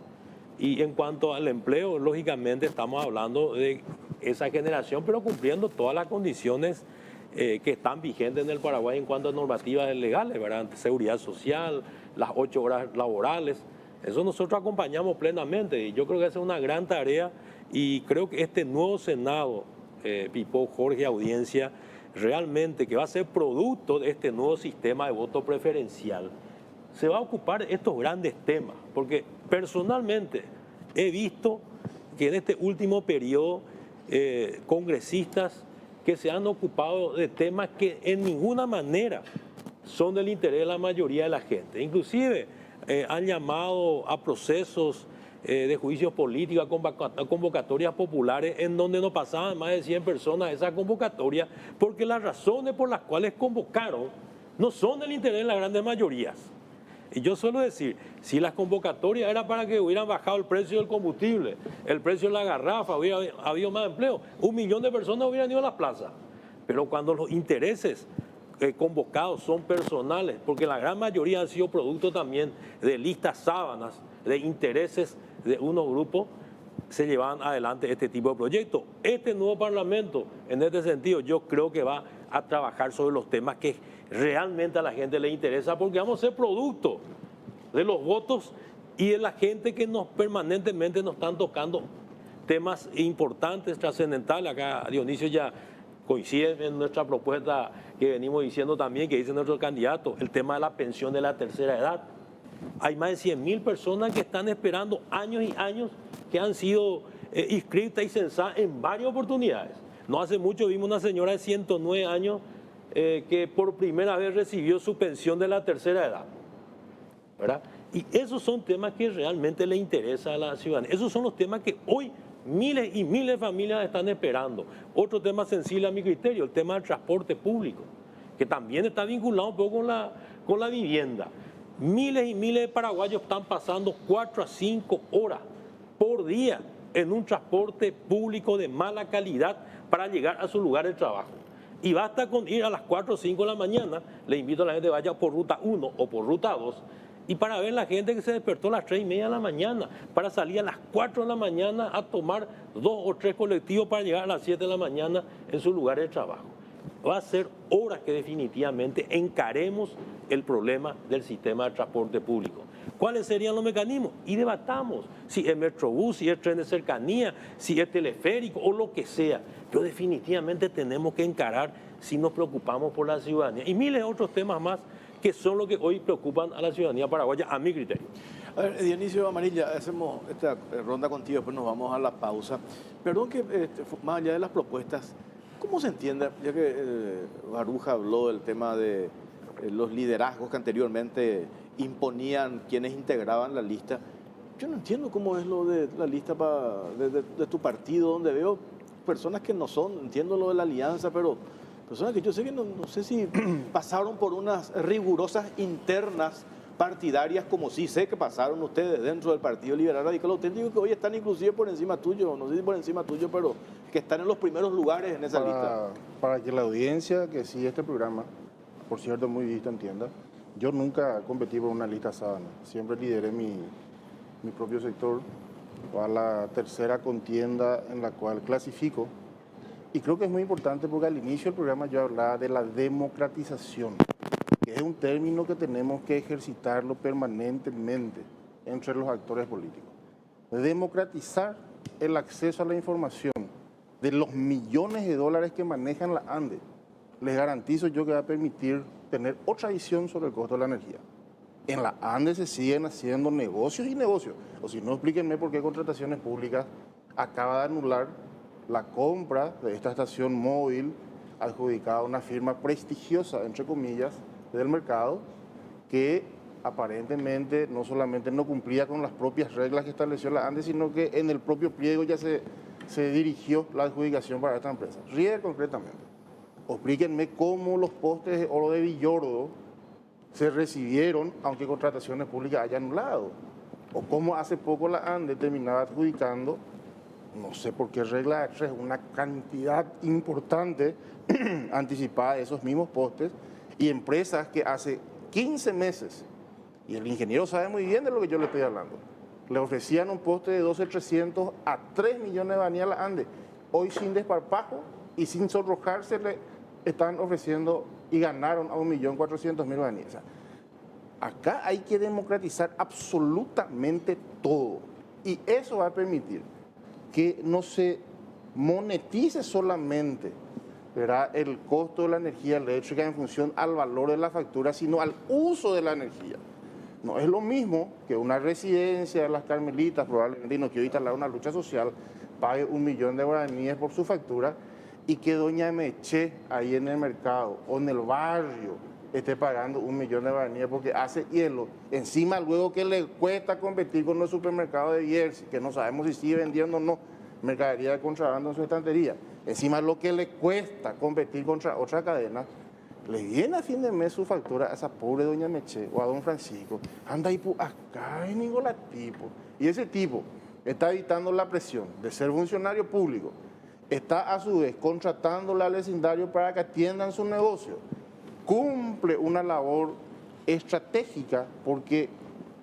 Y en cuanto al empleo, lógicamente estamos hablando de esa generación, pero cumpliendo todas las condiciones que están vigentes en el Paraguay en cuanto a normativas legales, ¿verdad? Seguridad social, las 8 horas laborales. Eso nosotros acompañamos plenamente y yo creo que esa es una gran tarea y creo que este nuevo Senado, Pipo, Jorge, audiencia, realmente que va a ser producto de este nuevo sistema de voto preferencial, se va a ocupar de estos grandes temas, porque personalmente he visto que en este último periodo congresistas que se han ocupado de temas que en ninguna manera son del interés de la mayoría de la gente. Inclusive han llamado a procesos de juicios políticos, a convocatorias populares en donde no pasaban más de 100 personas esa convocatoria, porque las razones por las cuales convocaron no son del interés de las grandes mayorías. Y yo suelo decir, si las convocatorias era para que hubieran bajado el precio del combustible, el precio de la garrafa, hubiera habido más empleo, 1 millón de personas hubieran ido a las plazas. Pero cuando los intereses convocados son personales, porque la gran mayoría han sido producto también de listas sábanas, de intereses de unos grupos, se llevan adelante este tipo de proyectos. Este nuevo Parlamento, en este sentido, yo creo que va a trabajar sobre los temas que realmente a la gente le interesa, porque vamos a ser producto de los votos y de la gente que permanentemente nos están tocando temas importantes, trascendentales. Acá Dionisio ya coincide en nuestra propuesta que venimos diciendo también, que dice nuestro candidato, el tema de la pensión de la tercera edad. Hay más de 100.000 personas que están esperando años y años, que han sido inscritas y censadas en varias oportunidades. No hace mucho vimos una señora de 109 años que por primera vez recibió su pensión de la tercera edad, ¿verdad? Y esos son temas que realmente le interesan a la ciudadanía. Esos son los temas que hoy miles y miles de familias están esperando. Otro tema sensible a mi criterio, el tema del transporte público, que también está vinculado un poco con la vivienda. Miles y miles de paraguayos están pasando 4 a 5 horas por día en un transporte público de mala calidad para llegar a su lugar de trabajo. Y basta con ir a las 4 o 5 de la mañana, le invito a la gente que vaya por ruta 1 o por ruta 2, y para ver la gente que se despertó a las 3:30 de la mañana, para salir a las 4 de la mañana a tomar 2 o 3 colectivos para llegar a las 7 de la mañana en su lugar de trabajo. Va a ser horas que definitivamente encaremos el problema del sistema de transporte público. ¿Cuáles serían los mecanismos? Y debatamos si es Metrobús, si es tren de cercanía, si es teleférico o lo que sea. Pero definitivamente tenemos que encarar si nos preocupamos por la ciudadanía. Y miles de otros temas más que son los que hoy preocupan a la ciudadanía paraguaya, a mi criterio. A ver, Dionisio Amarilla, hacemos esta ronda contigo, después nos vamos a la pausa. Perdón que, más allá de las propuestas, ¿cómo se entiende, ya que Baruja habló del tema de los liderazgos que anteriormente imponían quienes integraban la lista? Yo no entiendo cómo es lo de la lista de tu partido, donde veo personas que no son, entiendo lo de la alianza, pero personas que yo sé que no sé si pasaron por unas rigurosas internas partidarias, como sí sé que pasaron ustedes dentro del Partido Liberal Radical Auténtico, que hoy están inclusive por encima tuyo, no sé si por encima tuyo, pero que están en los primeros lugares en esa lista. Para que la audiencia que sigue este programa, por cierto, muy visto, entienda, yo nunca competí por una lista sábana, siempre lideré mi propio sector, a la tercera contienda en la cual clasifico. Y creo que es muy importante porque al inicio del programa yo hablaba de la democratización, que es un término que tenemos que ejercitarlo permanentemente entre los actores políticos. Democratizar el acceso a la información de los millones de dólares que manejan la ANDE, les garantizo yo que va a permitir tener otra visión sobre el costo de la energía. En la ANDE se siguen haciendo negocios y negocios. O si no, explíquenme por qué Contrataciones Públicas acaba de anular la compra de esta estación móvil adjudicada a una firma prestigiosa, entre comillas, del mercado, que aparentemente no solamente no cumplía con las propias reglas que estableció la ANDE, sino que en el propio pliego ya se dirigió la adjudicación para esta empresa. Ríe concretamente. Explíquenme cómo los postes de oro de Villordo se recibieron, aunque Contrataciones Públicas haya anulado. O cómo hace poco la ANDE terminaba adjudicando, no sé por qué regla extra, una cantidad importante anticipada de esos mismos postes, y empresas que hace 15 meses Y el ingeniero sabe muy bien de lo que yo le estoy hablando. Le ofrecían un poste de 12.300 a 3 millones de guaraníes a la ANDE. Hoy sin desparpajo y sin sonrojarse le están ofreciendo y ganaron a 1.400.000 guaraníes. O sea, acá hay que democratizar absolutamente todo. Y eso va a permitir que no se monetice solamente, ¿verdad?, el costo de la energía eléctrica en función al valor de la factura, sino al uso de la energía. No es lo mismo que una residencia de las Carmelitas, probablemente, y no quiero instalar una lucha social, pague 1 millón de guaraníes por su factura y que doña Meche ahí en el mercado o en el barrio esté pagando 1 millón de guaraníes porque hace hielo. Encima luego que le cuesta competir con los supermercados de Bierzi, que no sabemos si sigue vendiendo o no mercadería de contrabando en su estantería. Encima lo que le cuesta competir contra otra cadena, le viene a fin de mes su factura a esa pobre doña Meche o a don Francisco. Anda ahí acá en ningún tipo. Y ese tipo está evitando la presión de ser funcionario público. Está a su vez contratándole al vecindario para que atiendan su negocio. Cumple una labor estratégica porque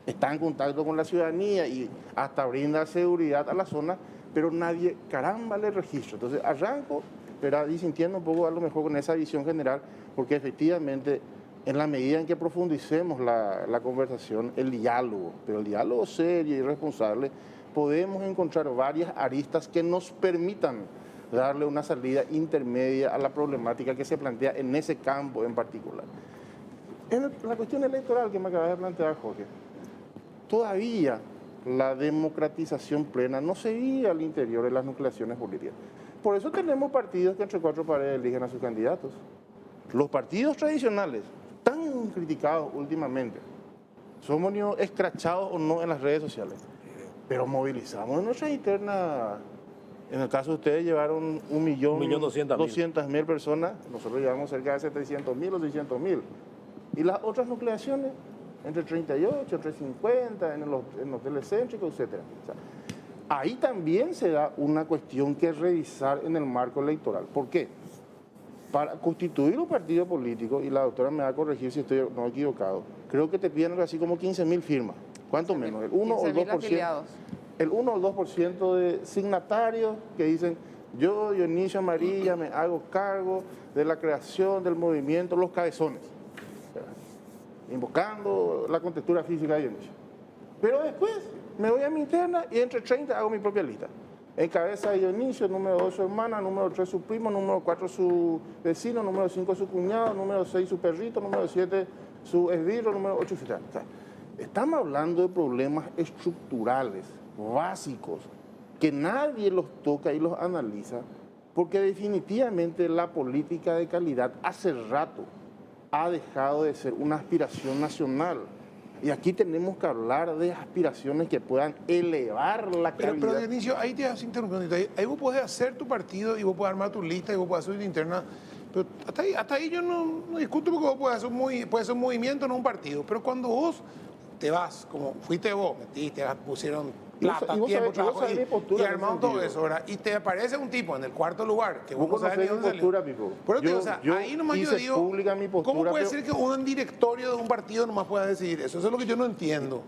está en contacto con la ciudadanía y hasta brinda seguridad a la zona, pero nadie, caramba, le registra. Entonces arranco, pero disintiendo un poco a lo mejor con esa visión general, porque efectivamente en la medida en que profundicemos la conversación, el diálogo, pero el diálogo serio y responsable, podemos encontrar varias aristas que nos permitan darle una salida intermedia a la problemática que se plantea en ese campo en particular. En la cuestión electoral que me acabas de plantear, Jorge, todavía la democratización plena no se vive al interior de las nucleaciones políticas. Por eso tenemos partidos que entre cuatro paredes eligen a sus candidatos. Los partidos tradicionales, tan criticados últimamente, somos escrachados o no en las redes sociales, pero movilizamos en nuestra interna. En el caso de ustedes llevaron 1.200.000 personas, nosotros llevamos cerca de 700.000 o 600.000. Y las otras nucleaciones, entre 38, entre 50, en los telecéntricos, etc. O sea, ahí también se da una cuestión que revisar en el marco electoral. ¿Por qué? Para constituir un partido político, y la doctora me va a corregir si estoy no equivocado, creo que te piden algo así como 15.000 firmas. ¿Cuánto menos? El 1 o el 2%. El 1 o el 2% de signatarios que dicen, yo, Dionisio Amarilla, me hago cargo de la creación del movimiento Los Cabezones, invocando la contextura física de Dionisio. Pero después me voy a mi interna y entre 30 hago mi propia lista. En cabeza de Dionisio, número 2 su hermana, número 3 su primo, número 4 su vecino, número 5 su cuñado, número 6 su perrito, número 7 su esbirro, número 8 su... O sea, estamos hablando de problemas estructurales, básicos, que nadie los toca y los analiza, porque definitivamente la política de calidad hace rato ha dejado de ser una aspiración nacional. Y aquí tenemos que hablar de aspiraciones que puedan elevar la calidad. Pero Dionisio, ahí te has interrumpido. Ahí vos podés hacer tu partido y vos podés armar tu lista y vos podés hacer tu interna. Pero hasta ahí yo no discuto porque vos podés hacer un movimiento, no un partido. Pero cuando vos te vas, como fuiste vos, metiste, pusieron plata, tiempo, trabajo y armaron todo eso, ¿verdad? Y te aparece un tipo en el cuarto lugar que vos no sabés ni dónde salió. Por eso, ahí nomás yo digo, ¿cómo puede ser que un directorio de un partido nomás pueda decidir eso? Eso es lo que yo no entiendo.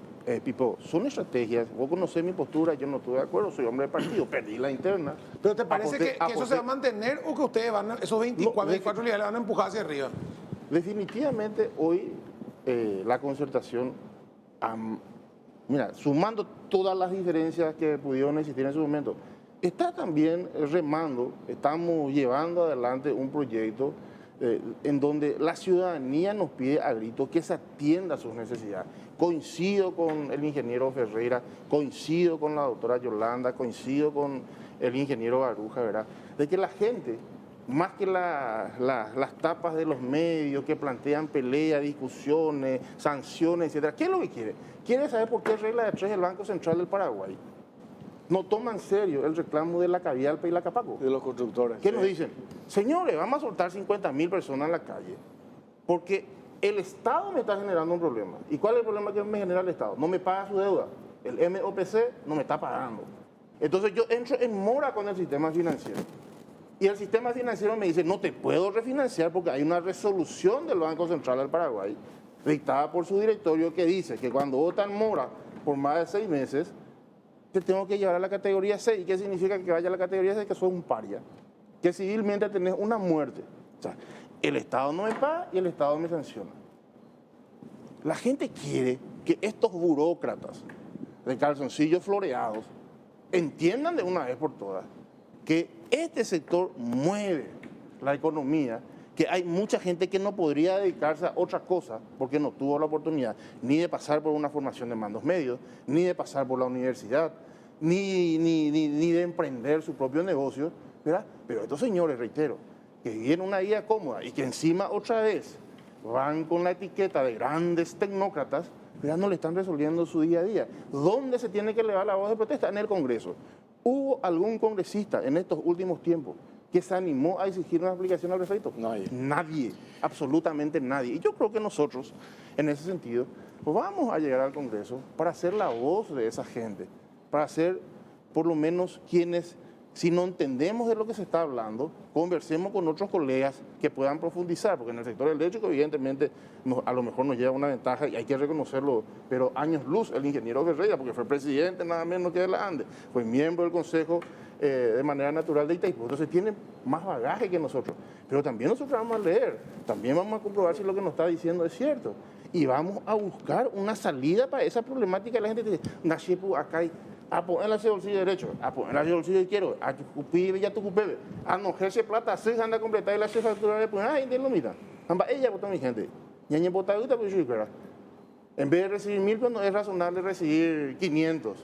Pipo, son estrategias. Vos conocés mi postura, yo no estoy de acuerdo, soy hombre de partido, perdí la interna. ¿Pero te parece que eso se va a mantener o que ustedes esos 24 líderes van a empujar hacia arriba? Definitivamente hoy la concertación, mira, sumando todas las diferencias que pudieron existir en su momento, está también remando, estamos llevando adelante un proyecto en donde la ciudadanía nos pide a gritos que se atienda a sus necesidades. Coincido con el ingeniero Ferreira, coincido con la doctora Yolanda, coincido con el ingeniero Baruja, ¿verdad? De que la gente, más que las tapas de los medios que plantean peleas, discusiones, sanciones, etc. ¿Qué es lo que quiere? Quiere saber por qué regla de 3 del Banco Central del Paraguay no toma en serio el reclamo de la Cavialpa y la Capaco. De los constructores. ¿Qué nos dicen? Señores, vamos a soltar 50.000 personas en la calle porque el Estado me está generando un problema. ¿Y cuál es el problema que me genera el Estado? No me paga su deuda. El MOPC no me está pagando. Entonces yo entro en mora con el sistema financiero. Y el sistema financiero me dice, no te puedo refinanciar porque hay una resolución del Banco Central del Paraguay dictada por su directorio, que dice que cuando votan mora por más de 6 meses, te tengo que llevar a la categoría 6. ¿Qué significa que vaya a la categoría 6? Que soy un paria. Que civilmente tenés una muerte. O sea, el Estado no me paga y el Estado me sanciona. La gente quiere que estos burócratas de calzoncillos floreados entiendan de una vez por todas que este sector mueve la economía, que hay mucha gente que no podría dedicarse a otra cosa porque no tuvo la oportunidad ni de pasar por una formación de mandos medios, ni de pasar por la universidad, ni de emprender su propio negocio, ¿verdad? Pero estos señores, reitero, que viven una vida cómoda y que encima otra vez van con la etiqueta de grandes tecnócratas, ¿verdad? No le están resolviendo su día a día. ¿Dónde se tiene que elevar la voz de protesta? En el Congreso. ¿Hubo algún congresista en estos últimos tiempos que se animó a exigir una aplicación al respecto? Nadie, absolutamente nadie. Y yo creo que nosotros, en ese sentido, pues vamos a llegar al Congreso para ser la voz de esa gente, para ser por lo menos quienes, si no entendemos de lo que se está hablando, conversemos con otros colegas que puedan profundizar, porque en el sector eléctrico evidentemente a lo mejor nos lleva una ventaja y hay que reconocerlo, pero años luz el ingeniero Guerrera, porque fue presidente nada menos que de la ANDE, fue miembro del Consejo de manera natural de Itaipú, entonces tiene más bagaje que nosotros, pero también nosotros vamos a leer, también vamos a comprobar si lo que nos está diciendo es cierto y vamos a buscar una salida para esa problemática. La gente dice, Nashipu, acá hay a poner el bolsillo derecho, a poner el bolsillo izquierdo, a cupibe ya tu cupibe, a no ejercer plata, así anda a completar la factura de poner, ay, lo mira, ella votó mi gente, ñañe botadita, pues yo creo. En vez de recibir 1000, pues no es razonable recibir 500,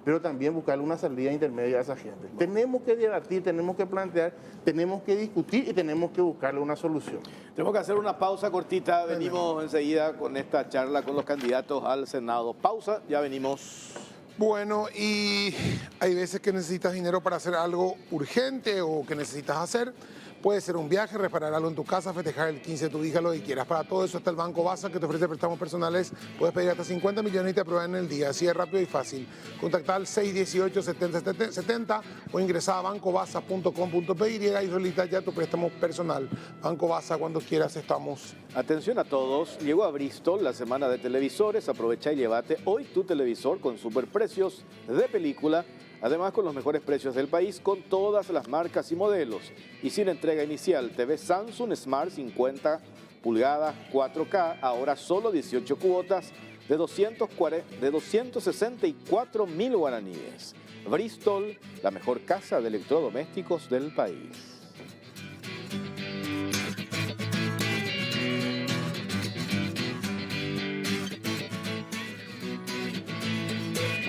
pero también buscarle una salida intermedia a esa gente. Tenemos que debatir, tenemos que plantear, tenemos que discutir y tenemos que buscarle una solución. Tenemos que hacer una pausa cortita, venimos enseguida con esta charla con los candidatos al Senado. Pausa, ya venimos. Bueno, y hay veces que necesitas dinero para hacer algo urgente o que necesitas hacer. Puede ser un viaje, reparar algo en tu casa, festejar el 15 de tu hija, lo que quieras. Para todo eso está el Banco Baza, que te ofrece préstamos personales. Puedes pedir hasta 50 millones y te aprueban en el día. Así es rápido y fácil. Contacta al 618-7070 o ingresa a bancobaza.com.pe y solicita ya tu préstamo personal. Banco Baza, cuando quieras estamos. Atención a todos, llegó a Bristol la semana de televisores. Aprovecha y llévate hoy tu televisor con superprecios de película. Además, con los mejores precios del país, con todas las marcas y modelos. Y sin entrega inicial, TV Samsung Smart 50 pulgadas 4K, ahora solo 18 cuotas de 264.000 guaraníes. Bristol, la mejor casa de electrodomésticos del país.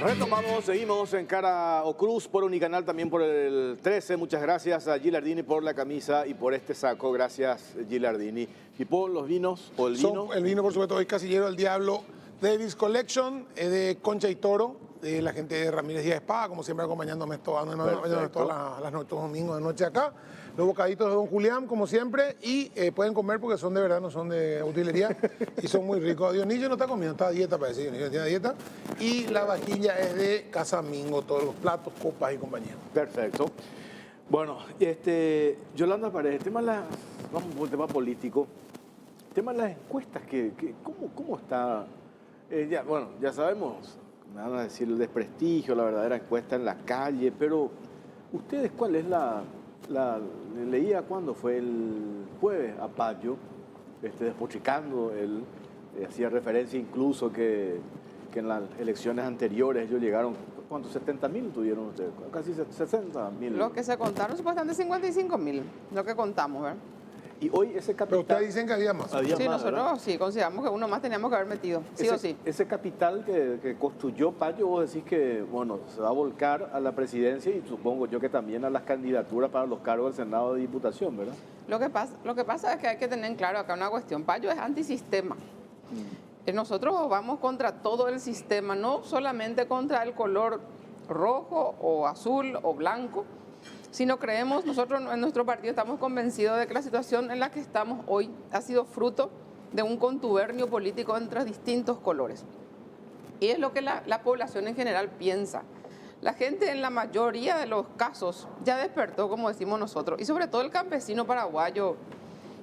Retomamos, seguimos en Cara o Cruz por Unicanal, también por el 13. Muchas gracias a Gilardini por la camisa y por este saco. Gracias, Gilardini. ¿Y por los vinos o el vino? El vino, por supuesto, hoy Casillero del Diablo Davis Collection, de Concha y Toro, de la gente de Ramírez Díaz Espada, como siempre acompañándome todas las noches, todos domingos de noche acá. Los bocaditos de Don Julián, como siempre, y pueden comer porque son de verdad, no son de utilería, y son muy ricos. Dionisio no está comiendo, está a dieta, parece, Dionisio tiene dieta. Y la vajilla es de Casa Mingo, todos los platos, copas y compañía. Perfecto. Bueno, Yolanda Paredes, vamos por el tema político, el tema de las encuestas, ¿cómo está? Ya sabemos, me van a decir el desprestigio, la verdadera encuesta en la calle, pero ustedes, ¿cuál es leía cuándo fue el jueves a Payo, despotricando, él hacía referencia incluso que en las elecciones anteriores ellos llegaron, ¿cuántos? 70.000 tuvieron ustedes, casi 60.000. Los que se contaron supuestamente 55.000, lo que contamos, ¿verdad? Y hoy ese capital... Pero ustedes dicen que había más. Sí, nosotros sí consideramos que uno más teníamos que haber metido, sí o sí. Ese capital que construyó Payo, vos decís que, bueno, se va a volcar a la presidencia y supongo yo que también a las candidaturas para los cargos del Senado de Diputación, ¿verdad? Lo que pasa es que hay que tener en claro acá una cuestión. Payo es antisistema. Nosotros vamos contra todo el sistema, no solamente contra el color rojo o azul o blanco, sino creemos, nosotros en nuestro partido estamos convencidos de que la situación en la que estamos hoy ha sido fruto de un contubernio político entre distintos colores. Y es lo que la población en general piensa. La gente en la mayoría de los casos ya despertó, como decimos nosotros, y sobre todo el campesino paraguayo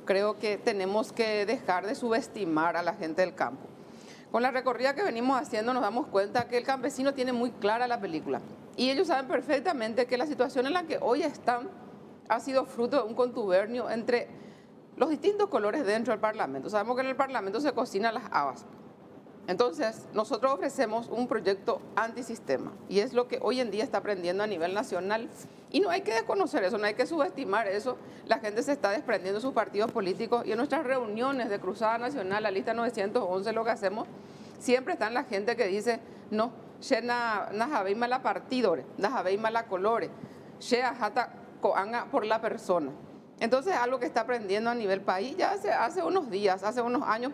creo que tenemos que dejar de subestimar a la gente del campo. Con la recorrida que venimos haciendo nos damos cuenta que el campesino tiene muy clara la película y ellos saben perfectamente que la situación en la que hoy están ha sido fruto de un contubernio entre los distintos colores dentro del Parlamento. Sabemos que en el Parlamento se cocinan las habas. Entonces, nosotros ofrecemos un proyecto antisistema y es lo que hoy en día está aprendiendo a nivel nacional y no hay que desconocer eso, no hay que subestimar eso. La gente se está desprendiendo de sus partidos políticos y en nuestras reuniones de Cruzada Nacional, la lista 911, lo que hacemos, siempre está la gente que dice, no, najabeima la partidore, najabeima la colore, shea jata coanga por la persona. Entonces, algo que está aprendiendo a nivel país ya hace unos años,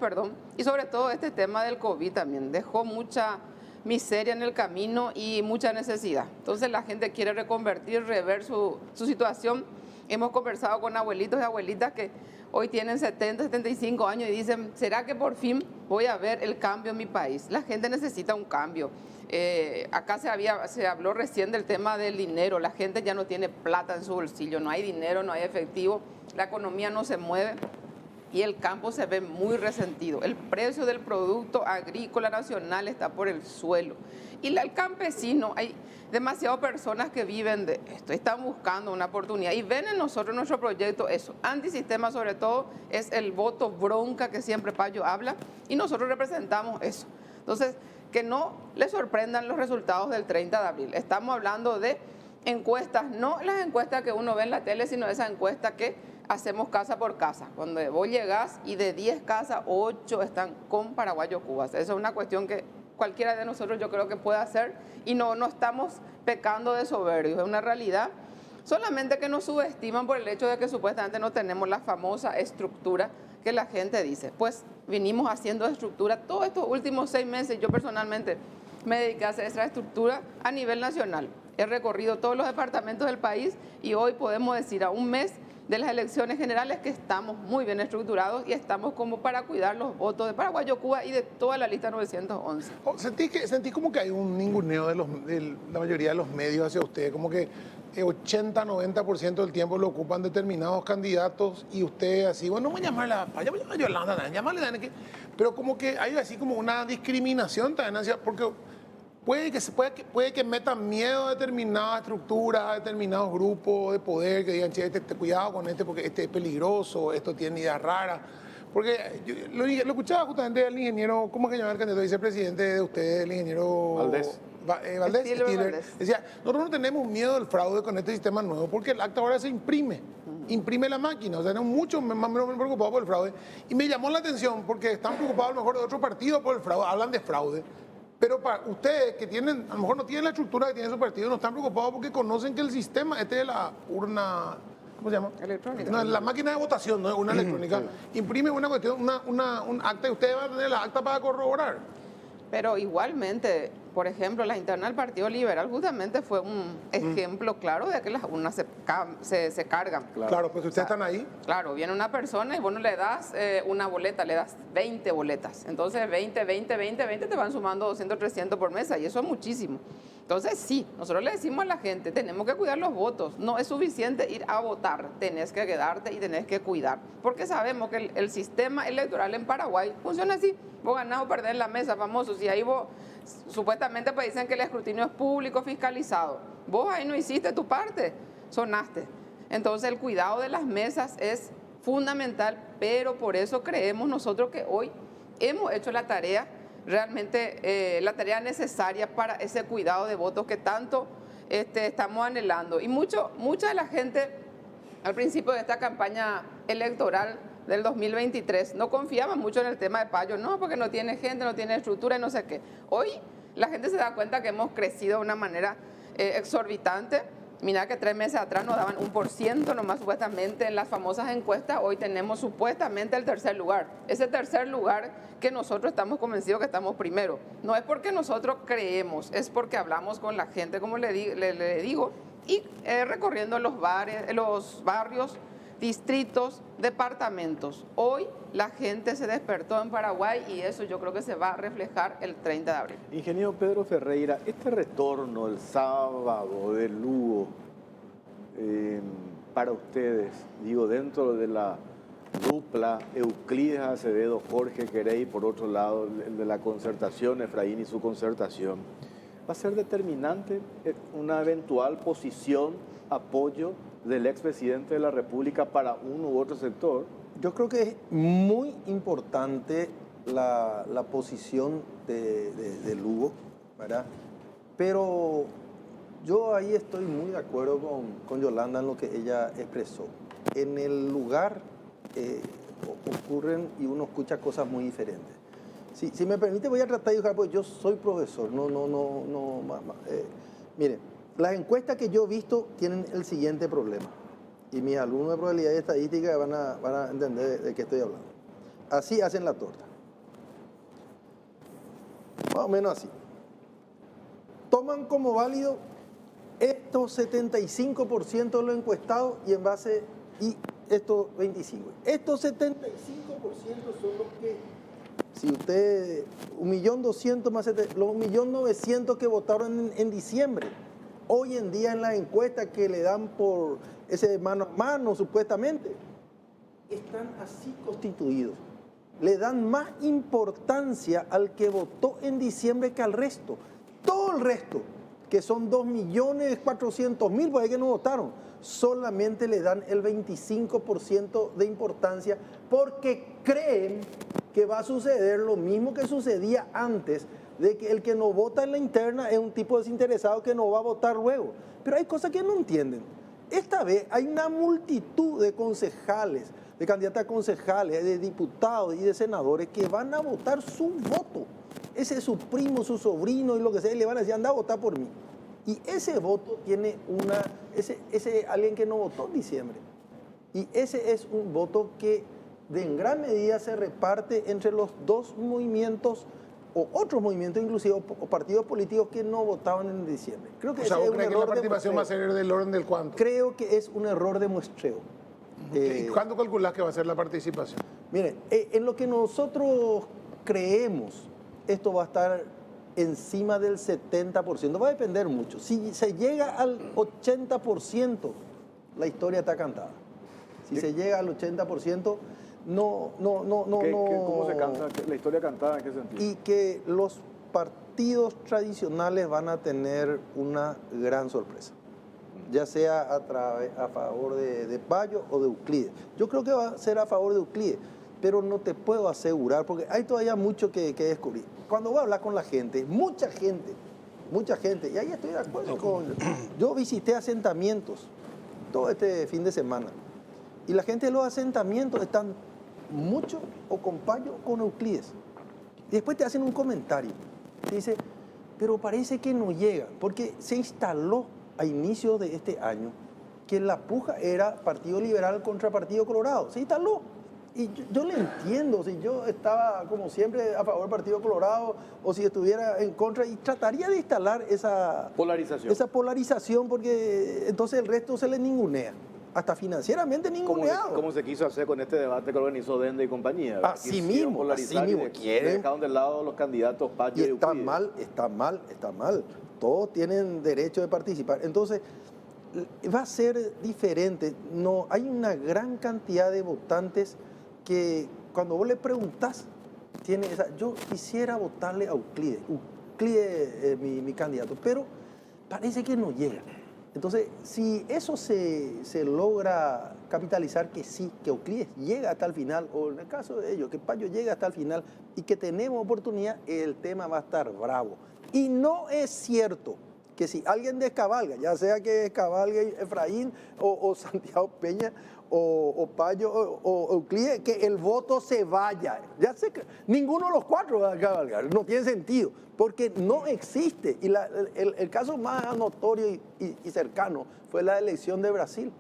y sobre todo este tema del COVID también dejó mucha miseria en el camino y mucha necesidad. Entonces, la gente quiere reconvertir, rever su situación. Hemos conversado con abuelitos y abuelitas que hoy tienen 70, 75 años y dicen, ¿será que por fin voy a ver el cambio en mi país? La gente necesita un cambio. Acá se habló recién del tema del dinero, la gente ya no tiene plata en su bolsillo, no hay dinero, no hay efectivo, la economía no se mueve y el campo se ve muy resentido. El precio del producto agrícola nacional está por el suelo y el campesino, hay demasiadas personas que viven de esto, están buscando una oportunidad y ven en nosotros nuestro proyecto eso, antisistema sobre todo, es el voto bronca que siempre Payo habla y nosotros representamos eso. Entonces, que no les sorprendan los resultados del 30 de abril. Estamos hablando de encuestas, no las encuestas que uno ve en la tele, sino esas encuestas que hacemos casa por casa. Cuando vos llegás y de 10 casas, 8 están con Paraguayo Cubas. Eso es una cuestión que cualquiera de nosotros yo creo que puede hacer y no estamos pecando de soberbios, es una realidad. Solamente que nos subestiman por el hecho de que supuestamente no tenemos la famosa estructura que la gente dice. Pues vinimos haciendo estructura todos estos últimos 6 meses. Yo personalmente me dediqué a hacer esta estructura a nivel nacional. He recorrido todos los departamentos del país y hoy podemos decir a un mes de las elecciones generales que estamos muy bien estructurados y estamos como para cuidar los votos de Paraguayo Cuba y de toda la lista 911. Sentí como que hay un ninguneo de la mayoría de los medios hacia usted, como que 80-90% del tiempo lo ocupan determinados candidatos y usted así, bueno, voy a llamarla a Yolanda, llamarle a pero como que hay así como una discriminación también, porque puede que metan miedo a determinadas estructuras, a determinados grupos de poder que digan, che, cuidado con este porque este es peligroso, esto tiene ideas raras. Porque yo lo escuchaba justamente al ingeniero, ¿cómo que llama el candidato vicepresidente de ustedes, el ingeniero Valdés? Stiller. Decía, nosotros no tenemos miedo del fraude con este sistema nuevo porque el acta ahora se imprime la máquina, o sea, tenemos mucho más preocupados por el fraude. Y me llamó la atención porque están preocupados a lo mejor de otro partido por el fraude, hablan de fraude. Pero para ustedes que tienen, a lo mejor no tienen la estructura que tiene su partido, no están preocupados porque conocen que el sistema, de la urna, ¿cómo se llama? Electrónica. No, la máquina de votación, no es una electrónica. Imprime una cuestión, un acta y ustedes van a tener la acta para corroborar. Pero igualmente, por ejemplo, la interna del Partido Liberal justamente fue un ejemplo claro de que las urnas se cargan. Claro, pues ustedes están ahí. Claro, viene una persona y vos no le das una boleta, le das 20 boletas. Entonces 20 te van sumando 200, 300 por mesa y eso es muchísimo. Entonces sí, nosotros le decimos a la gente, tenemos que cuidar los votos. No es suficiente ir a votar, tenés que quedarte y tenés que cuidar. Porque sabemos que el sistema electoral en Paraguay funciona así. Vos ganás o perdés en la mesa, famosos, y ahí vos supuestamente pues dicen que el escrutinio es público, fiscalizado. Vos ahí no hiciste tu parte, sonaste. Entonces el cuidado de las mesas es fundamental, pero por eso creemos nosotros que hoy hemos hecho la tarea, realmente la tarea necesaria para ese cuidado de votos que tanto estamos anhelando. Y mucha de la gente al principio de esta campaña electoral del 2023 no confiaba mucho en el tema de Payo, no, porque no tiene gente, no tiene estructura y no sé qué. Hoy la gente se da cuenta que hemos crecido de una manera exorbitante. Mira que 3 meses atrás nos daban 1% nomás supuestamente en las famosas encuestas, hoy tenemos supuestamente el tercer lugar. Ese tercer lugar que nosotros estamos convencidos que estamos primero. No es porque nosotros creemos, es porque hablamos con la gente, como le digo, y recorriendo los barrios, distritos, departamentos. Hoy la gente se despertó en Paraguay y eso yo creo que se va a reflejar el 30 de abril. Ingeniero Pedro Ferreira, este retorno el sábado de Lugo para ustedes, digo, dentro de la dupla, Euclides Acevedo, Jorge Querey, por otro lado, el de la concertación, Efraín y su concertación, va a ser determinante una eventual posición, apoyo del expresidente de la República para uno u otro sector? Yo creo que es muy importante la posición de Lugo, ¿verdad? Pero yo ahí estoy muy de acuerdo con Yolanda en lo que ella expresó. En el lugar ocurren y uno escucha cosas muy diferentes. Si me permite, voy a tratar de dibujar, porque yo soy profesor, miren, las encuestas que yo he visto tienen el siguiente problema. Y mis alumnos de probabilidad y estadística van a entender de qué estoy hablando. Así hacen la torta. Más o menos así. Toman como válido estos 75% de los encuestados y en base, y estos 25%. Estos 75% son los que, si usted, 1.200.000 más los 1.900.000 que votaron en diciembre, hoy en día en las encuestas que le dan por ese mano a mano, supuestamente, están así constituidos. Le dan más importancia al que votó en diciembre que al resto. Todo el resto, que son 2.400.000, por ahí que no votaron, solamente le dan el 25% de importancia porque creen que va a suceder lo mismo que sucedía antes, de que el que no vota en la interna es un tipo desinteresado que no va a votar luego. Pero hay cosas que no entienden. Esta vez hay una multitud de concejales, de candidatos a concejales, de diputados y de senadores que van a votar su voto. Ese es su primo, su sobrino y lo que sea, y le van a decir, anda a votar por mí. Y ese voto tiene ese alguien que no votó en diciembre. Y ese es un voto que en gran medida se reparte entre los dos movimientos o otros movimientos inclusive o partidos políticos que no votaban en diciembre. Creo que o sea, ¿vos crees que la participación va a ser del orden del cuánto? Creo que es un error de muestreo. ¿Y cuándo calculás que va a ser la participación? Miren, en lo que nosotros creemos, esto va a estar encima del 70%. Va a depender mucho. Si se llega al 80%, la historia está cantada. Si se llega al 80%, ¿Cómo se canta? ¿La historia cantada en qué sentido? Y que los partidos tradicionales van a tener una gran sorpresa, ya sea a favor de Bayo o de Euclides. Yo creo que va a ser a favor de Euclides, pero no te puedo asegurar, porque hay todavía mucho que descubrir. Cuando voy a hablar con la gente, mucha gente, y ahí estoy de acuerdo con... Yo visité asentamientos todo este fin de semana, y la gente de los asentamientos están mucho o con Bayo o con Euclides. Y después te hacen un comentario, te dice, pero parece que no llega, porque se instaló a inicio de este año que la puja era Partido Liberal contra Partido Colorado. Se instaló. Y yo le entiendo, si yo estaba como siempre a favor del Partido Colorado o si estuviera en contra, y trataría de instalar esa polarización, porque entonces el resto se le ningunea. Hasta financieramente ninguneado. Como se quiso hacer con este debate que organizó Dende y compañía. Así mismo quieren. Dejaron de lado los candidatos Bayo y está mal. Todos tienen derecho de participar. Entonces, va a ser diferente. No, hay una gran cantidad de votantes que cuando vos le preguntás, yo quisiera votarle a Euclides. Euclides es mi candidato, pero parece que no llega. Entonces, si eso se logra capitalizar, que sí, que Euclides llega hasta el final, o en el caso de ellos, que Bayo llega hasta el final y que tenemos oportunidad, el tema va a estar bravo. Y no es cierto que si alguien descabalga, ya sea que descabalgue Efraín o Santiago Peña o Bayo o Euclides, que el voto se vaya. Ya sé que ninguno de los cuatro va a cabalgar, no tiene sentido, porque no existe. Y el caso más notorio y cercano fue la elección de Brasil,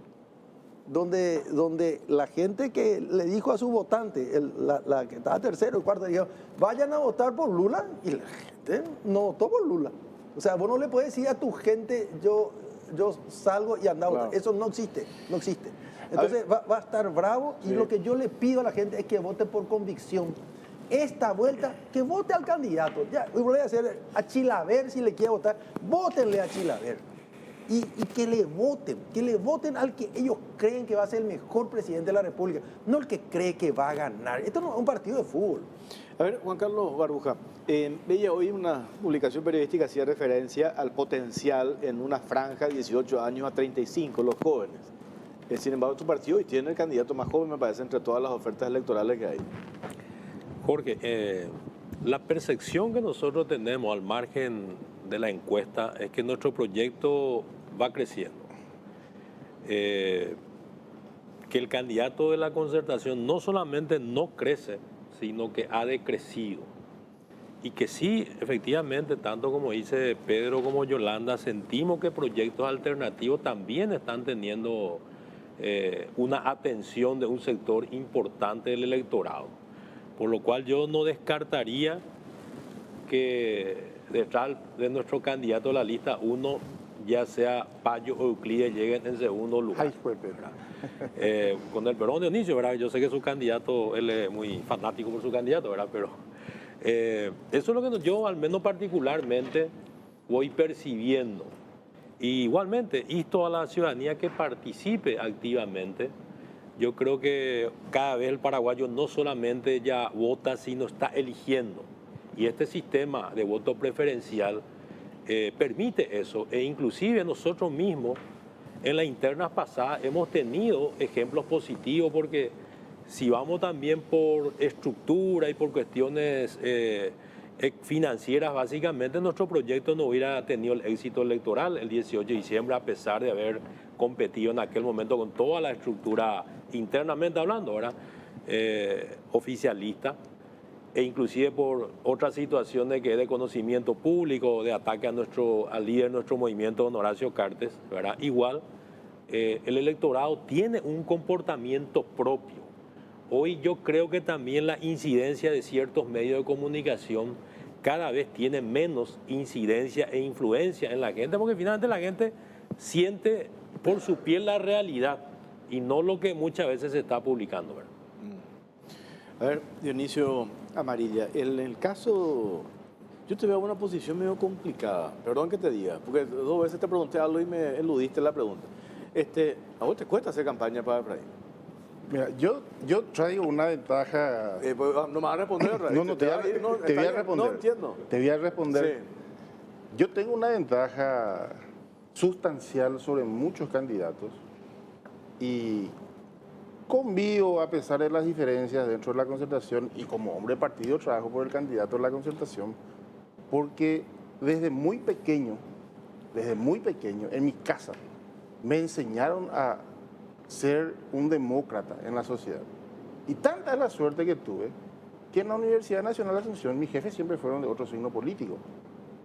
donde la gente que le dijo a su votante, la que estaba tercero y cuarto, dijo, vayan a votar por Lula, y la gente no votó por Lula. O sea, vos no le puedes decir a tu gente, yo salgo y ando a votar. Eso no existe. Entonces va a estar bravo, y lo que yo le pido a la gente es que vote por convicción. Esta vuelta, que vote al candidato. Ya, voy a hacer a Chilaver si le quiere votar, vótenle a Chilaver. y que le voten al que ellos creen que va a ser el mejor presidente de la República, no el que cree que va a ganar. Esto no es un partido de fútbol. A ver, Juan Carlos Baruja, veía hoy una publicación periodística que hacía referencia al potencial en una franja de 18 años a 35, los jóvenes. Sin embargo, tu partido hoy tiene el candidato más joven, me parece, entre todas las ofertas electorales que hay. Jorge, la percepción que nosotros tenemos al margen de la encuesta es que nuestro proyecto va creciendo. Que el candidato de la concertación no solamente no crece, sino que ha decrecido. Y que sí, efectivamente, tanto como dice Pedro como Yolanda, sentimos que proyectos alternativos también están teniendo una atención de un sector importante del electorado. Por lo cual yo no descartaría que detrás de nuestro candidato a la lista 1, ya sea Payo o Euclides, lleguen en segundo lugar. Con el perdón de Dionisio, ¿verdad? Yo sé que su candidato, él es muy fanático por su candidato, ¿verdad? Pero eso es lo que yo, al menos particularmente, voy percibiendo. Y igualmente, insto a la ciudadanía que participe activamente. Yo creo que cada vez el paraguayo no solamente ya vota, sino está eligiendo. Y este sistema de voto preferencial permite eso. E inclusive nosotros mismos, en las internas pasadas, hemos tenido ejemplos positivos, porque si vamos también por estructura y por cuestiones financieras, básicamente nuestro proyecto no hubiera tenido el éxito electoral el 18 de diciembre, a pesar de haber competido en aquel momento con toda la estructura internamente hablando, ¿verdad? Oficialista, e inclusive por otras situaciones que es de conocimiento público, de ataque al líder de nuestro movimiento, don Horacio Cartes, ¿verdad? Igual, el electorado tiene un comportamiento propio. Hoy yo creo que también la incidencia de ciertos medios de comunicación cada vez tiene menos incidencia e influencia en la gente, porque finalmente la gente siente por su piel la realidad y no lo que muchas veces se está publicando, ¿verdad? A ver, Dionisio Amarilla, en el caso, yo te veo en una posición medio complicada, perdón que te diga, porque 2 veces te pregunté algo y me eludiste la pregunta. ¿A vos te cuesta hacer campaña para ahí? Mira, yo traigo una ventaja. Pues, no me vas a responder. No, te voy a responder. No entiendo. Te voy a responder. Sí. Yo tengo una ventaja sustancial sobre muchos candidatos y convivo a pesar de las diferencias dentro de la concertación, y como hombre de partido trabajo por el candidato de la concertación, porque desde muy pequeño, en mi casa, me enseñaron a ser un demócrata en la sociedad. Y tanta es la suerte que tuve que en la Universidad Nacional de Asunción mis jefes siempre fueron de otro signo político,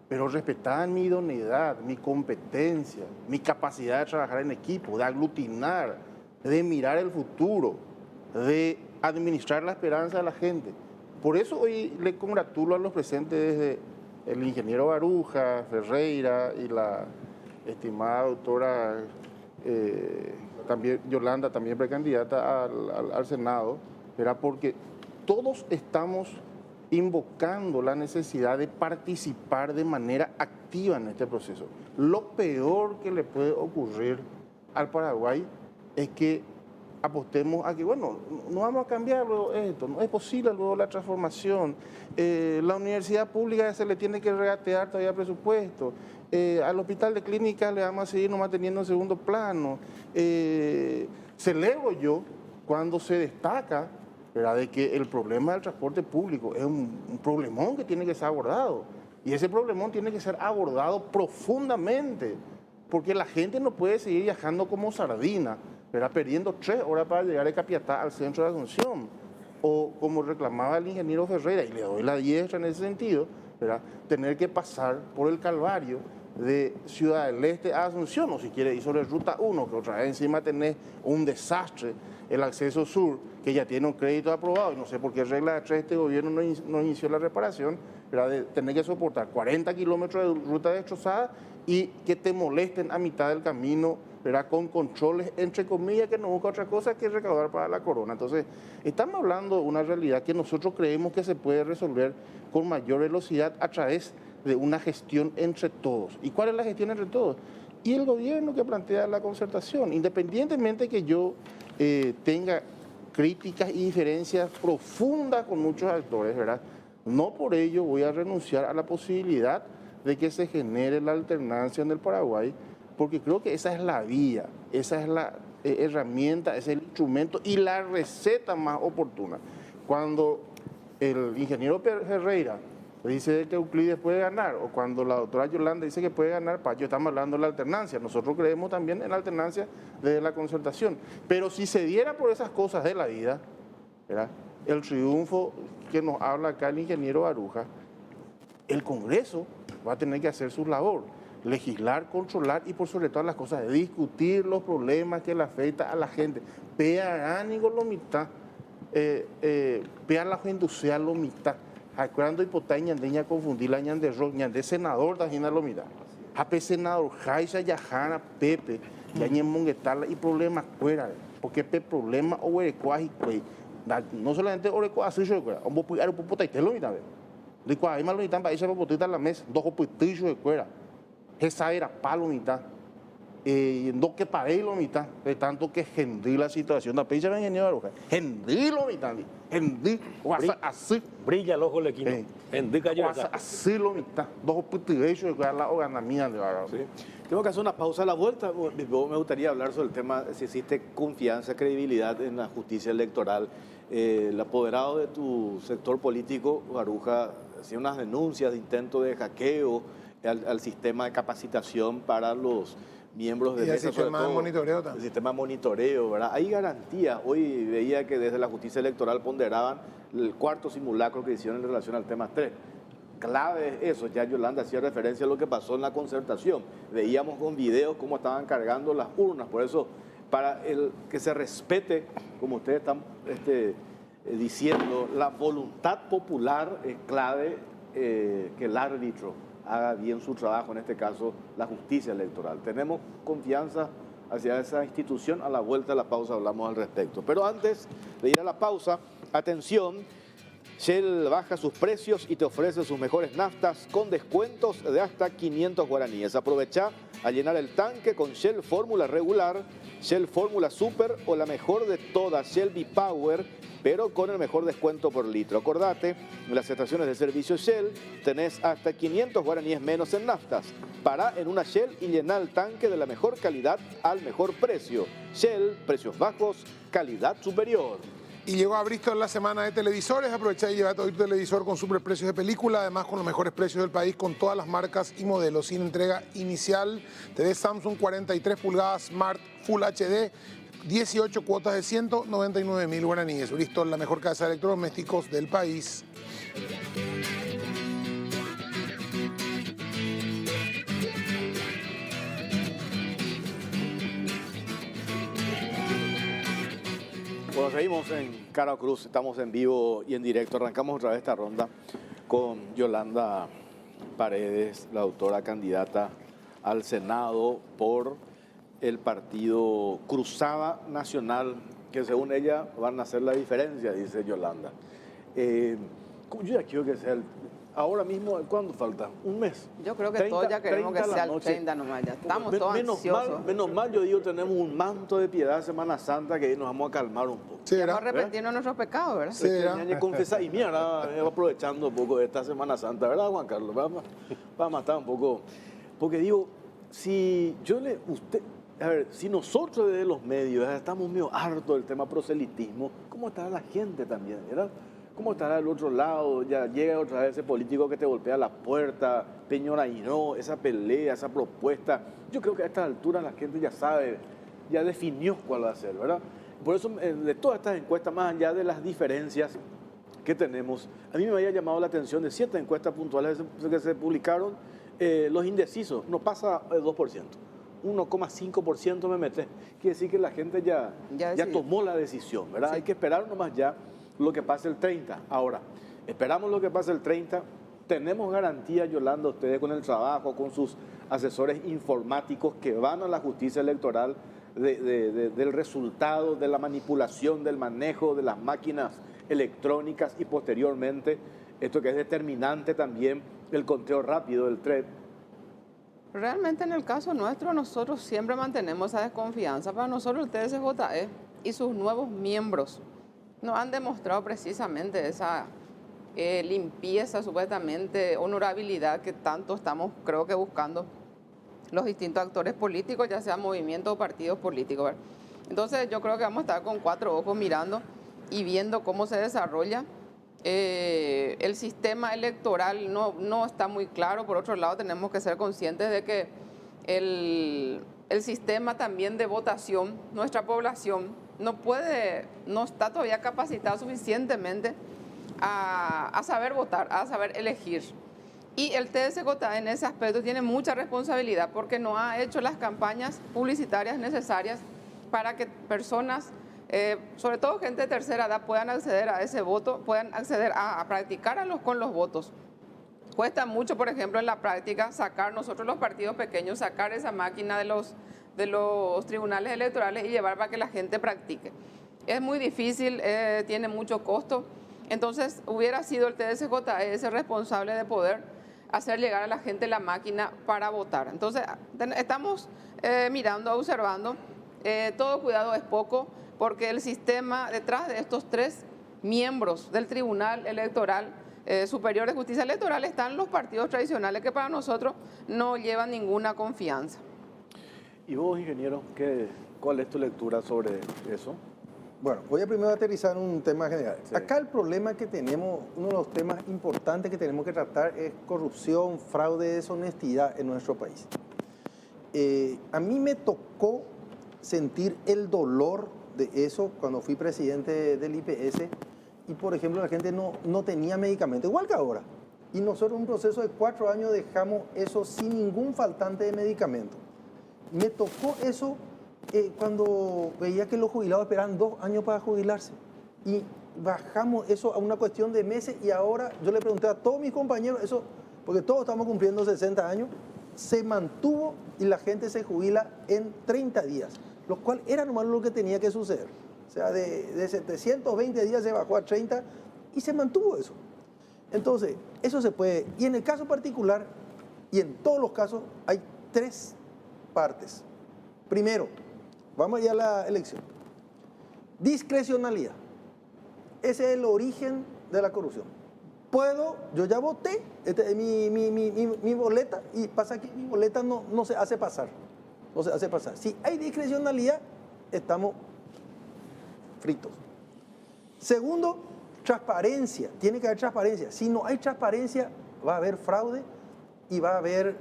pero respetaban mi idoneidad, mi competencia, mi capacidad de trabajar en equipo, de aglutinar, de mirar el futuro, de administrar la esperanza de la gente. Por eso hoy le congratulo a los presentes, desde el ingeniero Baruja, Ferreira y la estimada doctora también Yolanda, también precandidata al Senado, ¿verdad? Porque todos estamos invocando la necesidad de participar de manera activa en este proceso. Lo peor que le puede ocurrir al Paraguay es que apostemos a que, bueno, no vamos a cambiar luego esto, no es posible luego la transformación, la universidad pública se le tiene que regatear todavía presupuesto, al hospital de clínicas le vamos a seguir nomás teniendo en segundo plano. Celebro yo cuando se destaca, ¿verdad?, de que el problema del transporte público es un problemón que tiene que ser abordado, y ese problemón tiene que ser abordado profundamente, porque la gente no puede seguir viajando como sardina, ¿verdad?, perdiendo 3 horas para llegar de Capiatá al centro de Asunción, o como reclamaba el ingeniero Ferreira, y le doy la diestra en ese sentido, ¿verdad?, tener que pasar por el calvario de Ciudad del Este a Asunción, o si quiere ir sobre Ruta 1, que otra vez encima tenés un desastre, el acceso sur, que ya tiene un crédito aprobado, y no sé por qué regla de 3 este gobierno no inició la reparación, ¿verdad?, de tener que soportar 40 kilómetros de ruta destrozada y que te molesten a mitad del camino, ¿verdad?, con controles, entre comillas, que no busca otra cosa que recaudar para la corona. Entonces, estamos hablando de una realidad que nosotros creemos que se puede resolver con mayor velocidad a través de una gestión entre todos. ¿Y cuál es la gestión entre todos? y el gobierno que plantea la concertación. Independientemente que yo tenga críticas y diferencias profundas con muchos actores, ¿verdad? No por ello voy a renunciar a la posibilidad de que se genere la alternancia en el Paraguay, porque creo que esa es la vía, esa es la herramienta, es el instrumento y la receta más oportuna. Cuando el ingeniero Ferreira dice que Euclides puede ganar, o cuando la doctora Yolanda dice que puede ganar, Pacho, estamos hablando de la alternancia. Nosotros creemos también en la alternancia desde la concertación. Pero si se diera por esas cosas de la vida, ¿verdad?, el triunfo que nos habla acá el ingeniero Baruja, el Congreso va a tener que hacer su labor, legislar, controlar y por sobre todas las cosas, discutir los problemas que le afectan a la gente. Pearán y mitad, pear la gente sea lo mitad. Cuando hipotá ñandeña confundir la ñande rock, ñande senador tajina lo mitad. Ape senador, Jaisa Yajana, Pepe, yañe monguetala y problemas fuera, porque pe problema o erecuaji cuey. No solamente orecuaji así yo, un poco de popota y te lo mitad. De cuál hay más lo mitad para esa popotita en la mesa, dos popitillos de cuera. Esa era palo mitad. No que paré lo mitad, de tanto que gendí la situación. La pizza venía a Baruja. Gendí lo mitad, gendí, así. Brilla el ojo lequino. Gendí cayó. Así lo mitad. Dos popitillos de cuera la organizada de Baruja. Sí. Tengo que hacer una pausa a la vuelta. Me gustaría hablar sobre el tema si existe confianza, credibilidad en la justicia electoral. El apoderado de tu sector político, Baruja, hacía unas denuncias de intento de hackeo al sistema de capacitación para los miembros de mesa. Y el sistema de monitoreo también. El sistema de monitoreo, ¿verdad? Hay garantías. Hoy veía que desde la justicia electoral ponderaban el cuarto simulacro que hicieron en relación al tema 3. Clave es eso, ya Yolanda hacía referencia a lo que pasó en la concertación. Veíamos con videos cómo estaban cargando las urnas, por eso para que se respete, como ustedes están diciendo, la voluntad popular es clave, que el árbitro haga bien su trabajo, en este caso la justicia electoral. Tenemos confianza hacia esa institución. A la vuelta de la pausa hablamos al respecto. Pero antes de ir a la pausa, atención, Shell baja sus precios y te ofrece sus mejores naftas con descuentos de hasta 500 guaraníes. Aprovecha a llenar el tanque con Shell Fórmula regular, Shell Fórmula Super o la mejor de todas, Shell V-Power, pero con el mejor descuento por litro. Acordate, en las estaciones de servicio Shell tenés hasta 500 guaraníes menos en naftas. Pará en una Shell y llená el tanque de la mejor calidad al mejor precio. Shell, precios bajos, calidad superior. Y llegó a Bristol la semana de televisores. Aprovecha y lleva todo tu televisor con superprecios de película, además con los mejores precios del país, con todas las marcas y modelos, sin entrega inicial. TV Samsung 43 pulgadas Smart Full HD, 18 cuotas de 199.000 guaraníes. Bristol, la mejor casa de electrodomésticos del país. Bueno, seguimos en Cara o Cruz, estamos en vivo y en directo. Arrancamos otra vez esta ronda con Yolanda Paredes, la autora candidata al Senado por el partido Cruzada Nacional, que según ella van a hacer la diferencia, dice Yolanda. Yo ya quiero que sea ahora mismo, ¿cuándo falta? ¿Un mes? Yo creo que todos ya queremos que sea el 30 nomás, ya estamos todos ansiosos. Menos mal, yo digo, tenemos un manto de piedad Semana Santa que ahí nos vamos a calmar un poco. Sí, vamos a arrepentirnos de nuestros pecados, ¿verdad? Sí, Confesar, y mira, aprovechando un poco de esta Semana Santa, ¿verdad, Juan Carlos? Vamos a matar un poco, porque digo, si nosotros desde los medios estamos medio hartos del tema proselitismo, ¿cómo estará la gente también, verdad? ¿Cómo estará del otro lado? Ya llega otra vez ese político que te golpea la puerta, Peñora y no, esa pelea, esa propuesta. Yo creo que a esta altura la gente ya sabe, ya definió cuál va a ser, ¿verdad? Por eso, de todas estas encuestas, más allá de las diferencias que tenemos, a mí me había llamado la atención de 7 encuestas puntuales que se publicaron, los indecisos, no pasa el 2%. 1,5% me mete. Quiere decir que la gente ya tomó la decisión, ¿verdad? Sí. Hay que esperar nomás ya lo que pase el 30. Ahora, esperamos lo que pase el 30. Tenemos garantía, Yolanda, ustedes con el trabajo, con sus asesores informáticos que van a la justicia electoral del resultado, de la manipulación, del manejo de las máquinas electrónicas y posteriormente, esto que es determinante también, el conteo rápido del TREP. Realmente en el caso nuestro, nosotros siempre mantenemos esa desconfianza. Para nosotros el TSJE y sus nuevos miembros nos han demostrado precisamente esa limpieza, supuestamente honorabilidad que tanto estamos, creo que, buscando los distintos actores políticos, ya sea movimientos o partidos políticos, ¿verdad? Entonces yo creo que vamos a estar con 4 ojos mirando y viendo cómo se desarrolla. El sistema electoral no está muy claro. Por otro lado, tenemos que ser conscientes de que el sistema también de votación, nuestra población no está todavía capacitada suficientemente a saber votar, a saber elegir. Y el TSJ en ese aspecto tiene mucha responsabilidad porque no ha hecho las campañas publicitarias necesarias para que personas, sobre todo gente de tercera edad, puedan acceder a ese voto, puedan acceder a practicar con los votos. Cuesta mucho, por ejemplo, en la práctica sacar nosotros los partidos pequeños, sacar esa máquina de los tribunales electorales y llevar para que la gente practique. Es muy difícil, tiene mucho costo. Entonces, hubiera sido el TSJE ese responsable de poder hacer llegar a la gente la máquina para votar. Entonces, estamos mirando, observando. Todo cuidado es poco, porque el sistema, detrás de estos 3 miembros del Tribunal Electoral Superior de Justicia Electoral, están los partidos tradicionales que para nosotros no llevan ninguna confianza. ¿Y vos, ingeniero, cuál es tu lectura sobre eso? Bueno, voy a primero aterrizar un tema general. Sí. Acá el problema que tenemos, uno de los temas importantes que tenemos que tratar es corrupción, fraude, deshonestidad en nuestro país. A mí me tocó sentir el dolor de eso cuando fui presidente del IPS y, por ejemplo, la gente no tenía medicamento, igual que ahora. Y nosotros en un proceso de 4 años dejamos eso sin ningún faltante de medicamento. Me tocó eso cuando veía que los jubilados esperaban 2 años para jubilarse. Y bajamos eso a una cuestión de meses y ahora yo le pregunté a todos mis compañeros, eso, porque todos estamos cumpliendo 60 años, se mantuvo y la gente se jubila en 30 días, lo cual era nomás lo que tenía que suceder. O sea, de 720 días se bajó a 30 y se mantuvo eso. Entonces, eso se puede. Y en el caso particular, y en todos los casos, hay 3 partes. Primero, vamos allá a la elección. Discrecionalidad. Ese es el origen de la corrupción. Yo ya voté, esta es mi boleta, y pasa que mi boleta no se hace pasar. No se hace pasar. Si hay discrecionalidad, estamos fritos. Segundo, transparencia. Tiene que haber transparencia. Si no hay transparencia, va a haber fraude y va a haber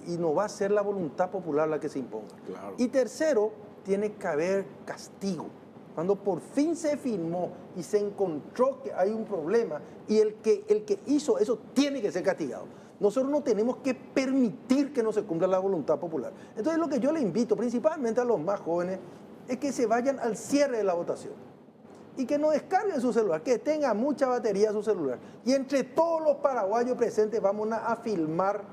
y no va a ser la voluntad popular la que se imponga. Claro. Y tercero, tiene que haber castigo. Cuando por fin se firmó y se encontró que hay un problema y el que hizo eso tiene que ser castigado. Nosotros no tenemos que permitir que no se cumpla la voluntad popular. Entonces lo que yo le invito principalmente a los más jóvenes es que se vayan al cierre de la votación y que no descarguen su celular, que tenga mucha batería su celular. Y entre todos los paraguayos presentes vamos a filmar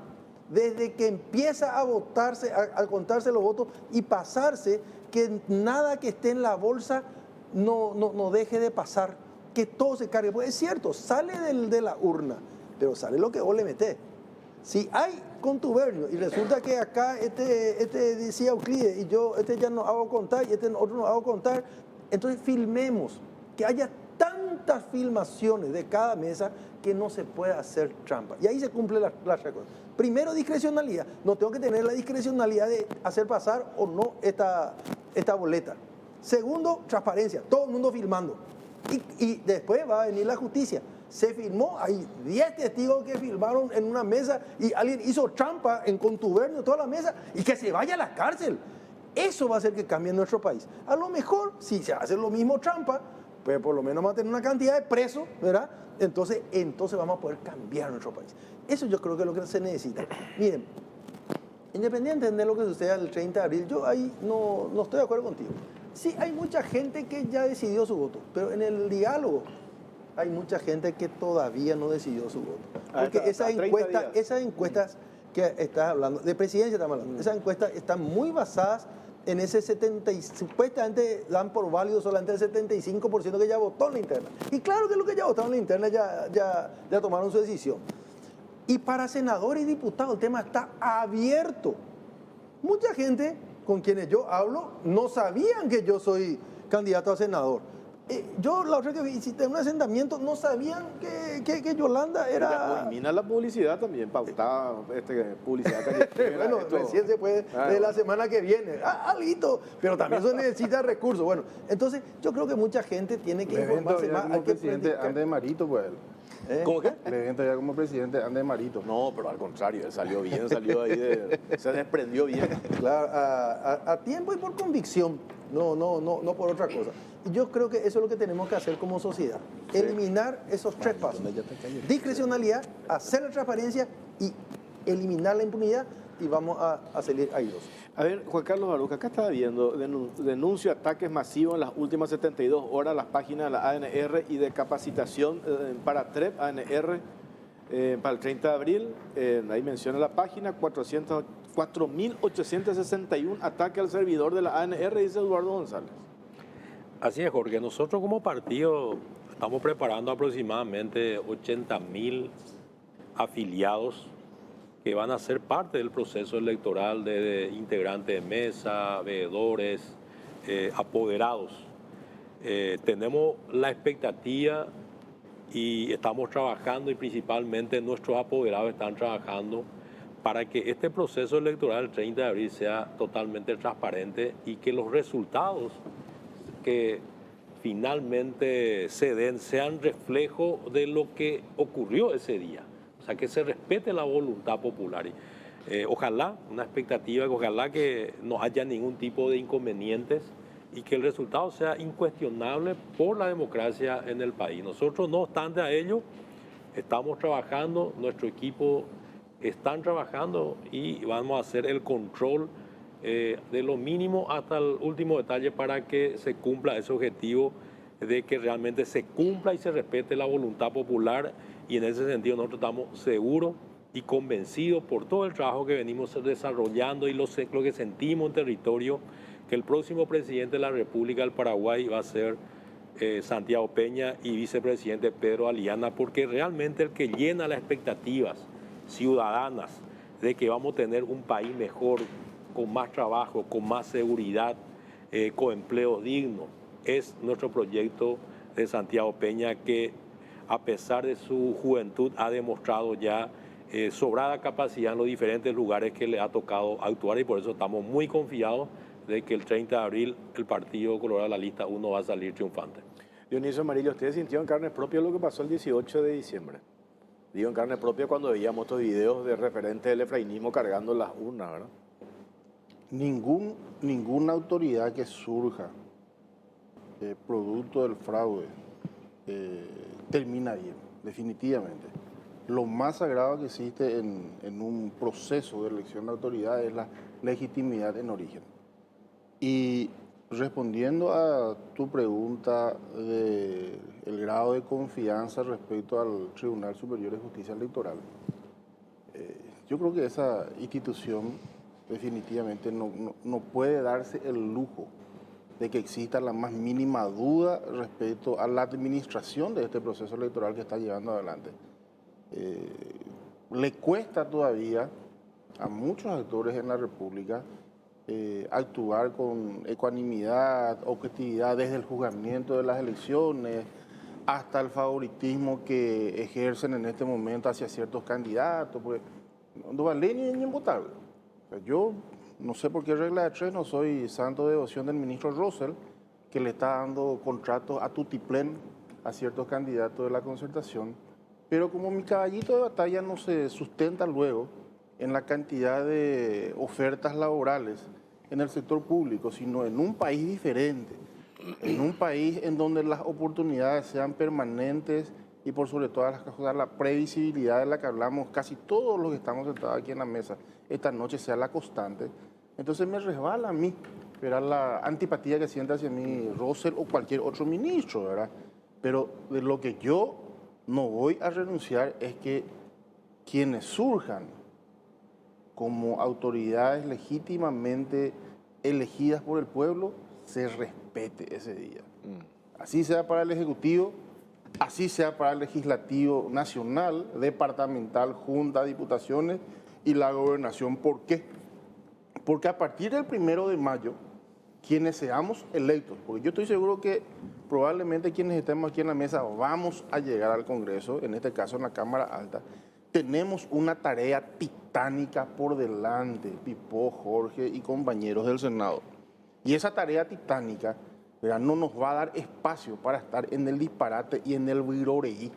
desde que empieza a votarse, a contarse los votos y pasarse, que nada que esté en la bolsa no deje de pasar, que todo se cargue. Pues es cierto, sale de la urna, pero sale lo que vos le metés. Si hay contubernio y resulta que acá este decía Euclides y yo ya no hago contar y otro no hago contar, entonces filmemos, que haya tantas filmaciones de cada mesa que no se pueda hacer trampa. Y ahí se cumple la cosa. Primero, discrecionalidad. No tengo que tener la discrecionalidad de hacer pasar o no esta boleta. Segundo, transparencia. Todo el mundo filmando. Y después va a venir la justicia. Se filmó, hay 10 testigos que filmaron en una mesa y alguien hizo trampa en contubernio toda la mesa y que se vaya a la cárcel. Eso va a hacer que cambie nuestro país. A lo mejor, si se hace lo mismo trampa, pues por lo menos vamos a tener una cantidad de presos, ¿verdad? Entonces vamos a poder cambiar nuestro país. Eso yo creo que es lo que se necesita. Miren, independiente de lo que suceda el 30 de abril, yo ahí no estoy de acuerdo contigo. Sí, hay mucha gente que ya decidió su voto, pero en el diálogo hay mucha gente que todavía no decidió su voto. Porque esas encuestas que estás hablando, de presidencia estamos hablando, esas encuestas están muy basadas en ese 70%, supuestamente dan por válido solamente el 75% que ya votó en la interna. Y claro que lo que ya votaron en la interna ya tomaron su decisión. Y para senadores y diputados el tema está abierto. Mucha gente con quienes yo hablo no sabían que yo soy candidato a senador. Yo la otra que visité un asentamiento no sabían que Yolanda era... Elimina la publicidad también, pautada, publicidad callejera. Bueno, recién se puede, de la semana que viene, alito, pero también eso necesita recursos. Bueno, entonces yo creo que mucha gente tiene que informarse más. Como presidente ande de Marito, pues. ¿Cómo qué? Le ven todavía como presidente ande de Marito. No, pero al contrario, él salió bien, salió ahí, se desprendió bien. Claro, a tiempo y por convicción, no por otra cosa. Y yo creo que eso es lo que tenemos que hacer como sociedad. Eliminar esos tres pasos. Discrecionalidad, hacer la transparencia y eliminar la impunidad, y vamos a salir airosos. A ver, Juan Carlos Baruch, acá estaba viendo, denuncio ataques masivos en las últimas 72 horas a las páginas de la ANR y de capacitación para TREP, ANR, para el 30 de abril. Ahí menciona la página, 4.861 ataques al servidor de la ANR, dice Eduardo González. Así es, Jorge. Nosotros como partido estamos preparando aproximadamente 80.000 afiliados que van a ser parte del proceso electoral de integrantes de mesa, veedores, apoderados. Tenemos la expectativa y estamos trabajando, y principalmente nuestros apoderados están trabajando para que este proceso electoral del 30 de abril sea totalmente transparente y que los resultados que finalmente se den sean reflejo de lo que ocurrió ese día. O sea, que se respete la voluntad popular. Ojalá, una expectativa, ojalá que no haya ningún tipo de inconvenientes y que el resultado sea incuestionable por la democracia en el país. Nosotros, no obstante a ello, estamos trabajando, nuestro equipo están trabajando y vamos a hacer el control de lo mínimo hasta el último detalle para que se cumpla ese objetivo de que realmente se cumpla y se respete la voluntad popular. Y en ese sentido nosotros estamos seguros y convencidos por todo el trabajo que venimos desarrollando y lo que sentimos en territorio, que el próximo presidente de la República del Paraguay va a ser Santiago Peña y vicepresidente Pedro Aliana, porque realmente el que llena las expectativas ciudadanas de que vamos a tener un país mejor, con más trabajo, con más seguridad, con empleos dignos, es nuestro proyecto de Santiago Peña, que a pesar de su juventud ha demostrado ya sobrada capacidad en los diferentes lugares que le ha tocado actuar, y por eso estamos muy confiados de que el 30 de abril el Partido Colorado, la lista 1, va a salir triunfante. Dionisio Amarillo, ¿usted sintió en carne propia lo que pasó el 18 de diciembre? Digo en carne propia cuando veíamos estos videos de referentes del efrainismo cargando las urnas, ¿verdad? Ninguna autoridad que surja producto del fraude termina bien, definitivamente. Lo más sagrado que existe en un proceso de elección de autoridad es la legitimidad en origen. Y respondiendo a tu pregunta del grado de confianza respecto al Tribunal Superior de Justicia Electoral, yo creo que esa institución definitivamente no puede darse el lujo de que exista la más mínima duda respecto a la administración de este proceso electoral que está llevando adelante. Le cuesta todavía a muchos actores en la República actuar con ecuanimidad, objetividad, desde el juzgamiento de las elecciones hasta el favoritismo que ejercen en este momento hacia ciertos candidatos, porque no vale ni imputable. Yo no sé por qué regla de tres no soy santo de devoción del ministro Rosell, que le está dando contratos a tutiplén a ciertos candidatos de la concertación, pero como mi caballito de batalla no se sustenta luego en la cantidad de ofertas laborales en el sector público, sino en un país diferente, en un país en donde las oportunidades sean permanentes y por sobre todas las cosas la previsibilidad de la que hablamos casi todos los que estamos sentados aquí en la mesa esta noche sea la constante. Entonces me resbala a mí, ¿verdad?, la antipatía que siente hacia mí Rosell o cualquier otro ministro, ¿verdad? Pero de lo que yo no voy a renunciar es que quienes surjan como autoridades legítimamente elegidas por el pueblo, se respete ese día. Así sea para el Ejecutivo, así sea para el legislativo nacional, departamental, junta, diputaciones y la gobernación. ¿Por qué? Porque a partir del 1 de mayo, quienes seamos electos, porque yo estoy seguro que probablemente quienes estemos aquí en la mesa vamos a llegar al Congreso, en este caso en la Cámara Alta, tenemos una tarea titánica por delante, Pipó, Jorge y compañeros del Senado. Y esa tarea titánica, ¿verdad?, no nos va a dar espacio para estar en el disparate y en el viroreí.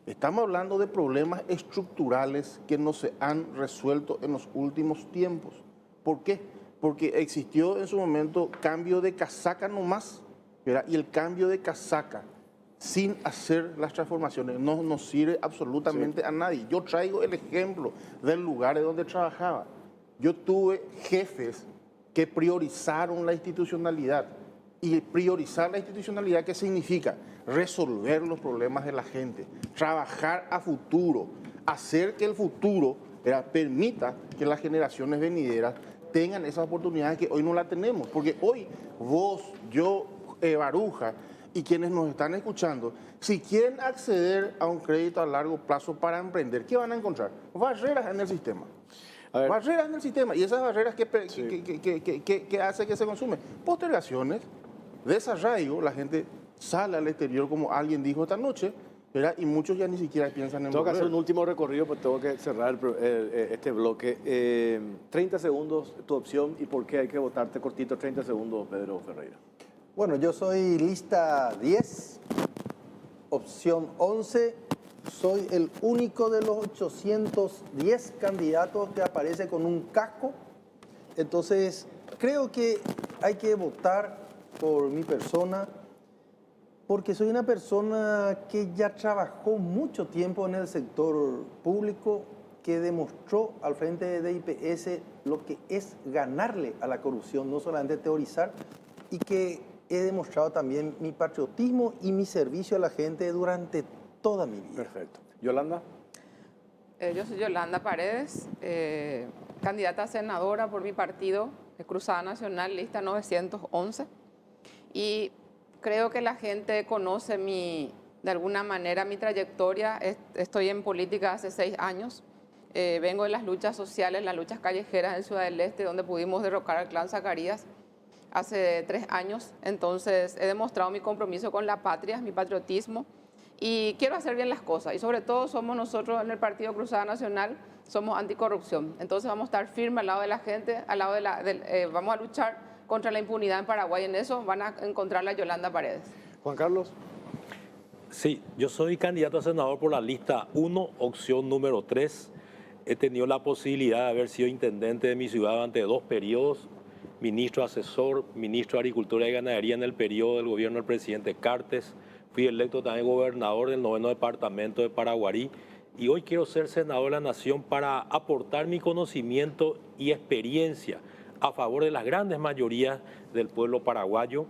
Estamos hablando de problemas estructurales que no se han resuelto en los últimos tiempos. ¿Por qué? Porque existió en su momento cambio de casaca nomás, ¿verdad? Y el cambio de casaca sin hacer las transformaciones no nos sirve absolutamente a nadie. Yo traigo el ejemplo del lugar donde trabajaba. Yo tuve jefes que priorizaron la institucionalidad. Y priorizar la institucionalidad, ¿qué significa? Resolver los problemas de la gente, trabajar a futuro, hacer que el futuro, ¿verdad?, permita que las generaciones venideras tengan esas oportunidades que hoy no la tenemos. Porque hoy vos, yo, Baruja y quienes nos están escuchando, si quieren acceder a un crédito a largo plazo para emprender, ¿qué van a encontrar? Barreras en el sistema. Barreras en el sistema. Y esas barreras que hace que se consumen. Postergaciones, desarraigo, la gente sale al exterior, como alguien dijo esta noche, ¿verdad? Y muchos ya ni siquiera piensan en Tengo que volver. hacer un último recorrido, pues tengo que cerrar este bloque. 30 segundos, tu opción y por qué hay que votarte cortito. 30 segundos, Pedro Ferreira. Bueno, yo soy lista 10, opción 11. Soy el único de los 810 candidatos que aparece con un casco. Entonces, creo que hay que votar por mi persona, porque soy una persona que ya trabajó mucho tiempo en el sector público, que demostró al frente de IPS lo que es ganarle a la corrupción, no solamente teorizar, y que he demostrado también mi patriotismo y mi servicio a la gente durante toda mi vida. Perfecto. ¿Yolanda? Yo soy Yolanda Paredes, candidata a senadora por mi partido, Cruzada Nacional, lista 911. Y creo que la gente conoce de alguna manera mi trayectoria. Estoy en política hace 6 años. Vengo de las luchas sociales, las luchas callejeras en Ciudad del Este, donde pudimos derrocar al clan Zacarías hace 3 años. Entonces he demostrado mi compromiso con la patria, mi patriotismo. Y quiero hacer bien las cosas. Y sobre todo somos nosotros en el Partido Cruzada Nacional, somos anticorrupción. Entonces vamos a estar firmes al lado de la gente, al lado vamos a luchar contra la impunidad en Paraguay. En eso van a encontrar la Yolanda Paredes. Juan Carlos. Sí, yo soy candidato a senador por la lista 1, opción número 3. He tenido la posibilidad de haber sido intendente de mi ciudad durante 2 periodos, ministro asesor, ministro de Agricultura y Ganadería en el periodo del gobierno del presidente Cartes. Fui electo también gobernador del 9º departamento de Paraguarí y hoy quiero ser senador de la Nación para aportar mi conocimiento y experiencia a favor de las grandes mayorías del pueblo paraguayo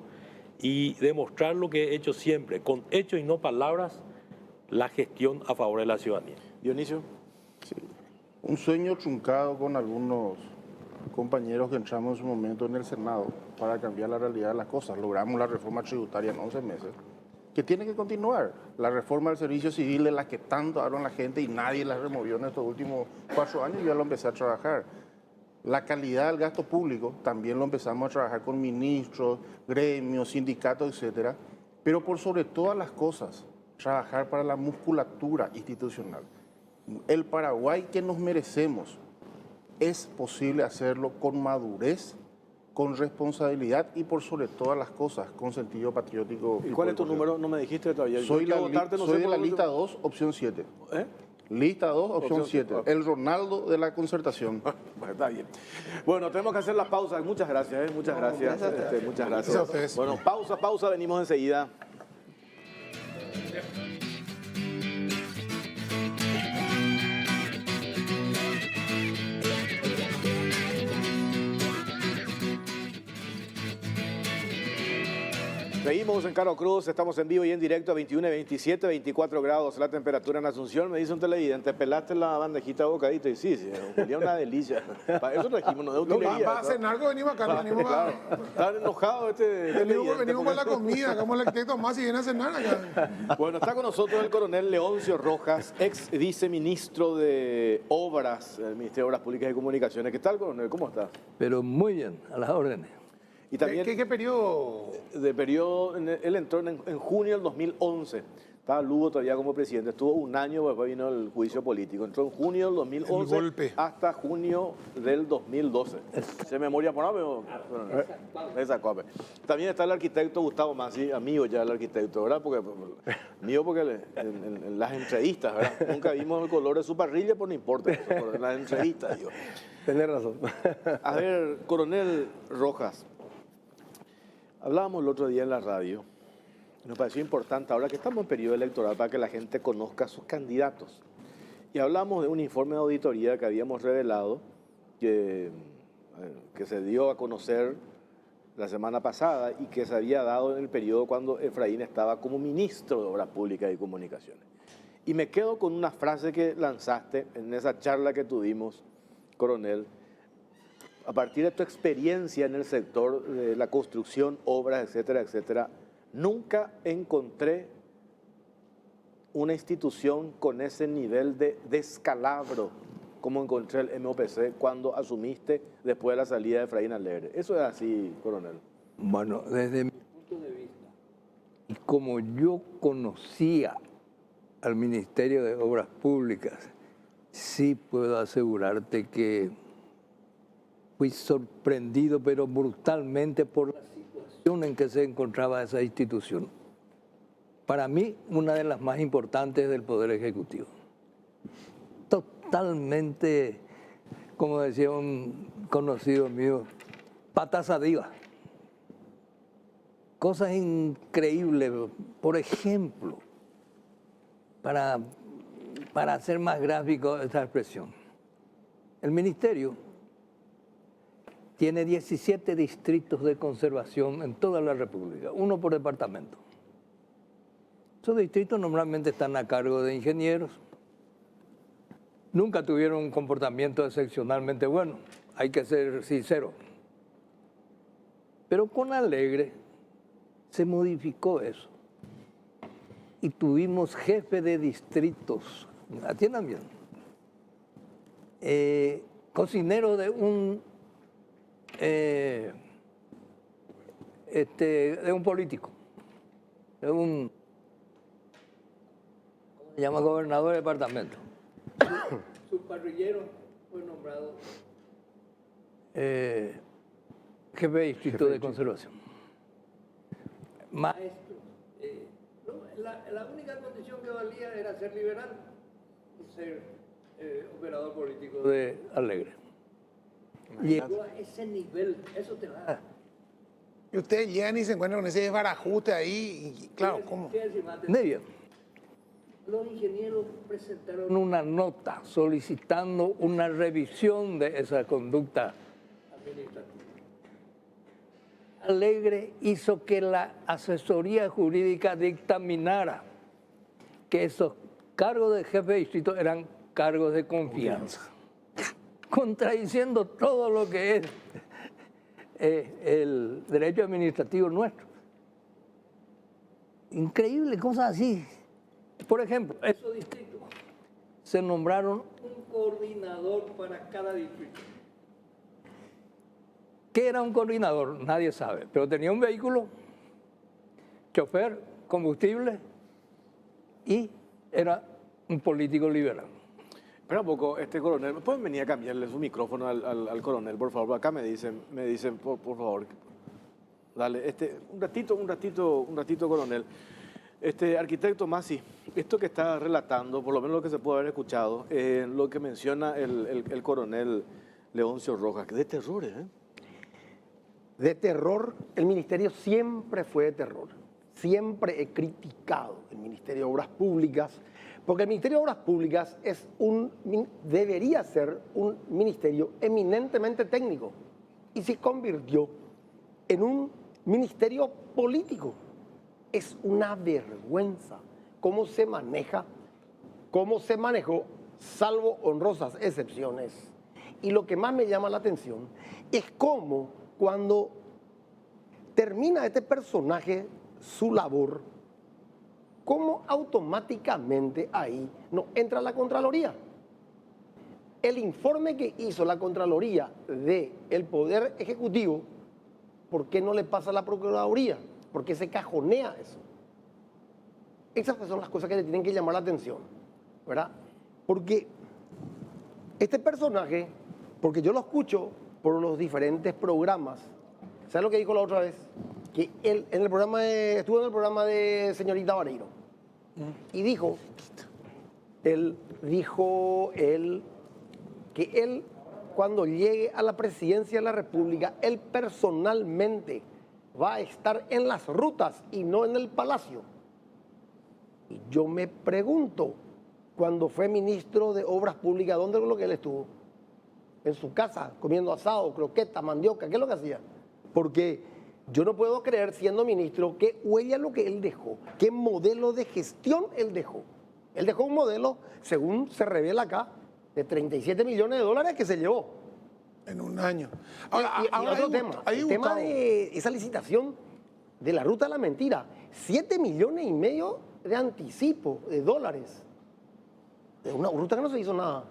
y demostrar lo que he hecho siempre, con hechos y no palabras, la gestión a favor de la ciudadanía. Dionisio. Sí. Un sueño truncado con algunos compañeros que entramos en su momento en el Senado para cambiar la realidad de las cosas. Logramos la reforma tributaria en 11 meses, que tiene que continuar. La reforma del servicio civil de la que tanto hablan la gente y nadie la removió en estos últimos 4 años, yo ya lo empecé a trabajar. La calidad del gasto público también lo empezamos a trabajar con ministros, gremios, sindicatos, etcétera. Pero por sobre todas las cosas, trabajar para la musculatura institucional. El Paraguay que nos merecemos es posible hacerlo con madurez, con responsabilidad y por sobre todas las cosas, con sentido patriótico. ¿Y cuál es tu número? No me dijiste todavía. Soy, Yo quiero votarte, no sé soy de por la dónde- lista 2, opción 7. ¿Eh? Lista 2, opción Opción 7. siete. El Ronaldo de la concertación. Bueno, está bien. Bueno, tenemos que hacer la pausa. Muchas gracias, muchas gracias. Muchas gracias. Gracias a ustedes. Bueno, pausa, venimos enseguida. Seguimos en Caro Cruz, estamos en vivo y en directo a 21 y 27, 24 grados la temperatura en Asunción. Me dice un televidente, ¿pelaste la bandejita de bocadito? Y sí, Julián, una delicia. Para eso trajimos, no de utilería. Va a cenar, venimos acá, venimos Claro, están enojados venimos con la comida, como el arquitecto más y viene a cenar acá. Bueno, está con nosotros el coronel Leoncio Rojas, ex viceministro de Obras, del Ministerio de Obras Públicas y Comunicaciones. ¿Qué tal, coronel? ¿Cómo está? Pero muy bien, a las órdenes. Y también ¿Qué periodo? él entró en junio del 2011. Estaba Lugo todavía como presidente. Estuvo un año, después vino el juicio político. Entró en junio del 2011 El golpe. hasta junio del 2012. Se memoria por no, pero esa copia. También está el arquitecto Gustavo Massi, amigo ya del arquitecto, ¿verdad? Porque en las entrevistas, ¿verdad? Nunca vimos el color de su parrilla, pues no importa eso, pero en las entrevistas, digo. Tenés razón. A ver, coronel Rojas. Hablábamos el otro día en la radio, nos pareció importante ahora que estamos en periodo electoral para que la gente conozca a sus candidatos. Y hablamos de un informe de auditoría que habíamos revelado, que se dio a conocer la semana pasada y que se había dado en el periodo cuando Efraín estaba como ministro de Obras Públicas y Comunicaciones. Y me quedo con una frase que lanzaste en esa charla que tuvimos, coronel. A partir de tu experiencia en el sector de la construcción, obras, etcétera, etcétera, nunca encontré una institución con ese nivel de descalabro como encontré el MOPC cuando asumiste después de la salida de Efraín Alegre. Eso es así, coronel. Bueno, desde mi punto de vista, y como yo conocía al Ministerio de Obras Públicas, sí puedo asegurarte que fui sorprendido, pero brutalmente, por la situación en que se encontraba esa institución. Para mí, una de las más importantes del Poder Ejecutivo. Totalmente, como decía un conocido mío, patas arriba. Cosas increíbles. Por ejemplo, para hacer más gráfico esta expresión, el Ministerio tiene 17 distritos de conservación en toda la República, uno por departamento. Esos distritos normalmente están a cargo de ingenieros. Nunca tuvieron un comportamiento excepcionalmente bueno, hay que ser sincero. Pero con Alegre se modificó eso. Y tuvimos jefe de distritos, atiendan bien, cocinero de un político, de un, ¿cómo se llama? Gobernador del departamento. Su parrillero fue nombrado jefe de distrito de conservación. Maestro. La única condición que valía era ser liberal y ser operador político de Alegre. Llegó a ese nivel, eso te va. Y ustedes llegan y se encuentran con ese desbarajuste ahí, y claro, ¿cómo? Medio. Los ingenieros presentaron una nota solicitando una revisión de esa conducta administrativa. Alegre hizo que la asesoría jurídica dictaminara que esos cargos de jefe de distrito eran cargos de confianza, contradiciendo todo lo que es el derecho administrativo nuestro. Increíble, cosas así. Por ejemplo, esos distritos se nombraron un coordinador para cada distrito. ¿Qué era un coordinador? Nadie sabe, pero tenía un vehículo, chofer, combustible y era un político liberal. Espera un poco, coronel, ¿me pueden venir a cambiarle su micrófono al coronel, por favor? Acá me dicen por favor, dale, un ratito, coronel. Arquitecto Massi, esto que está relatando, por lo menos lo que se puede haber escuchado, lo que menciona el coronel Leoncio Rojas, que de terror, ¿eh? De terror, el ministerio siempre fue de terror. Siempre he criticado el Ministerio de Obras Públicas, porque el Ministerio de Obras Públicas debería ser un ministerio eminentemente técnico y se convirtió en un ministerio político. es una vergüenza cómo se maneja, cómo se manejó, salvo honrosas excepciones. Y lo que más me llama la atención es cómo cuando termina este personaje su labor, cómo automáticamente ahí no entra la Contraloría. El informe que hizo la Contraloría del Poder Ejecutivo, ¿por qué no le pasa a la Procuraduría? ¿Por qué se cajonea eso? Esas son las cosas que le tienen que llamar la atención, ¿verdad? Porque este personaje, porque yo lo escucho por los diferentes programas, ¿sabes lo que dijo la otra vez? Que él estuvo en el programa de señorita Vareiro y dijo que él, cuando llegue a la presidencia de la República, él personalmente va a estar en las rutas y no en el palacio. Y yo me pregunto, cuando fue ministro de Obras Públicas, ¿dónde es lo que él estuvo? En su casa, comiendo asado, croqueta, mandioca, ¿qué es lo que hacía? Porque yo no puedo creer, siendo ministro, qué huella lo que él dejó, qué modelo de gestión él dejó. Él dejó un modelo, según se revela acá, de 37 millones de dólares que se llevó. En un año. Y otro tema, el tema de esa licitación de la ruta de la mentira, 7,5 millones de anticipo de dólares. De una ruta que no se hizo nada.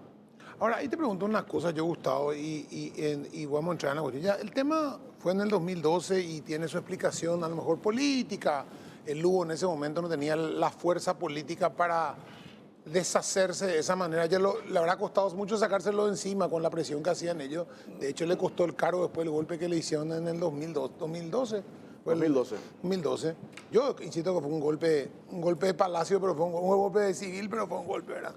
Ahora, ahí te pregunto una cosa, yo, Gustavo, y vamos a entrar en la cuestión. Ya, el tema fue en el 2012 y tiene su explicación, a lo mejor política. El Lugo en ese momento no tenía la fuerza política para deshacerse de esa manera. Ya le habrá costado mucho sacárselo de encima con la presión que hacían ellos. De hecho, le costó el caro después el golpe que le hicieron en el 2012. 2012. Yo insisto que fue un golpe de palacio, pero fue un golpe de civil, pero fue un golpe, ¿verdad?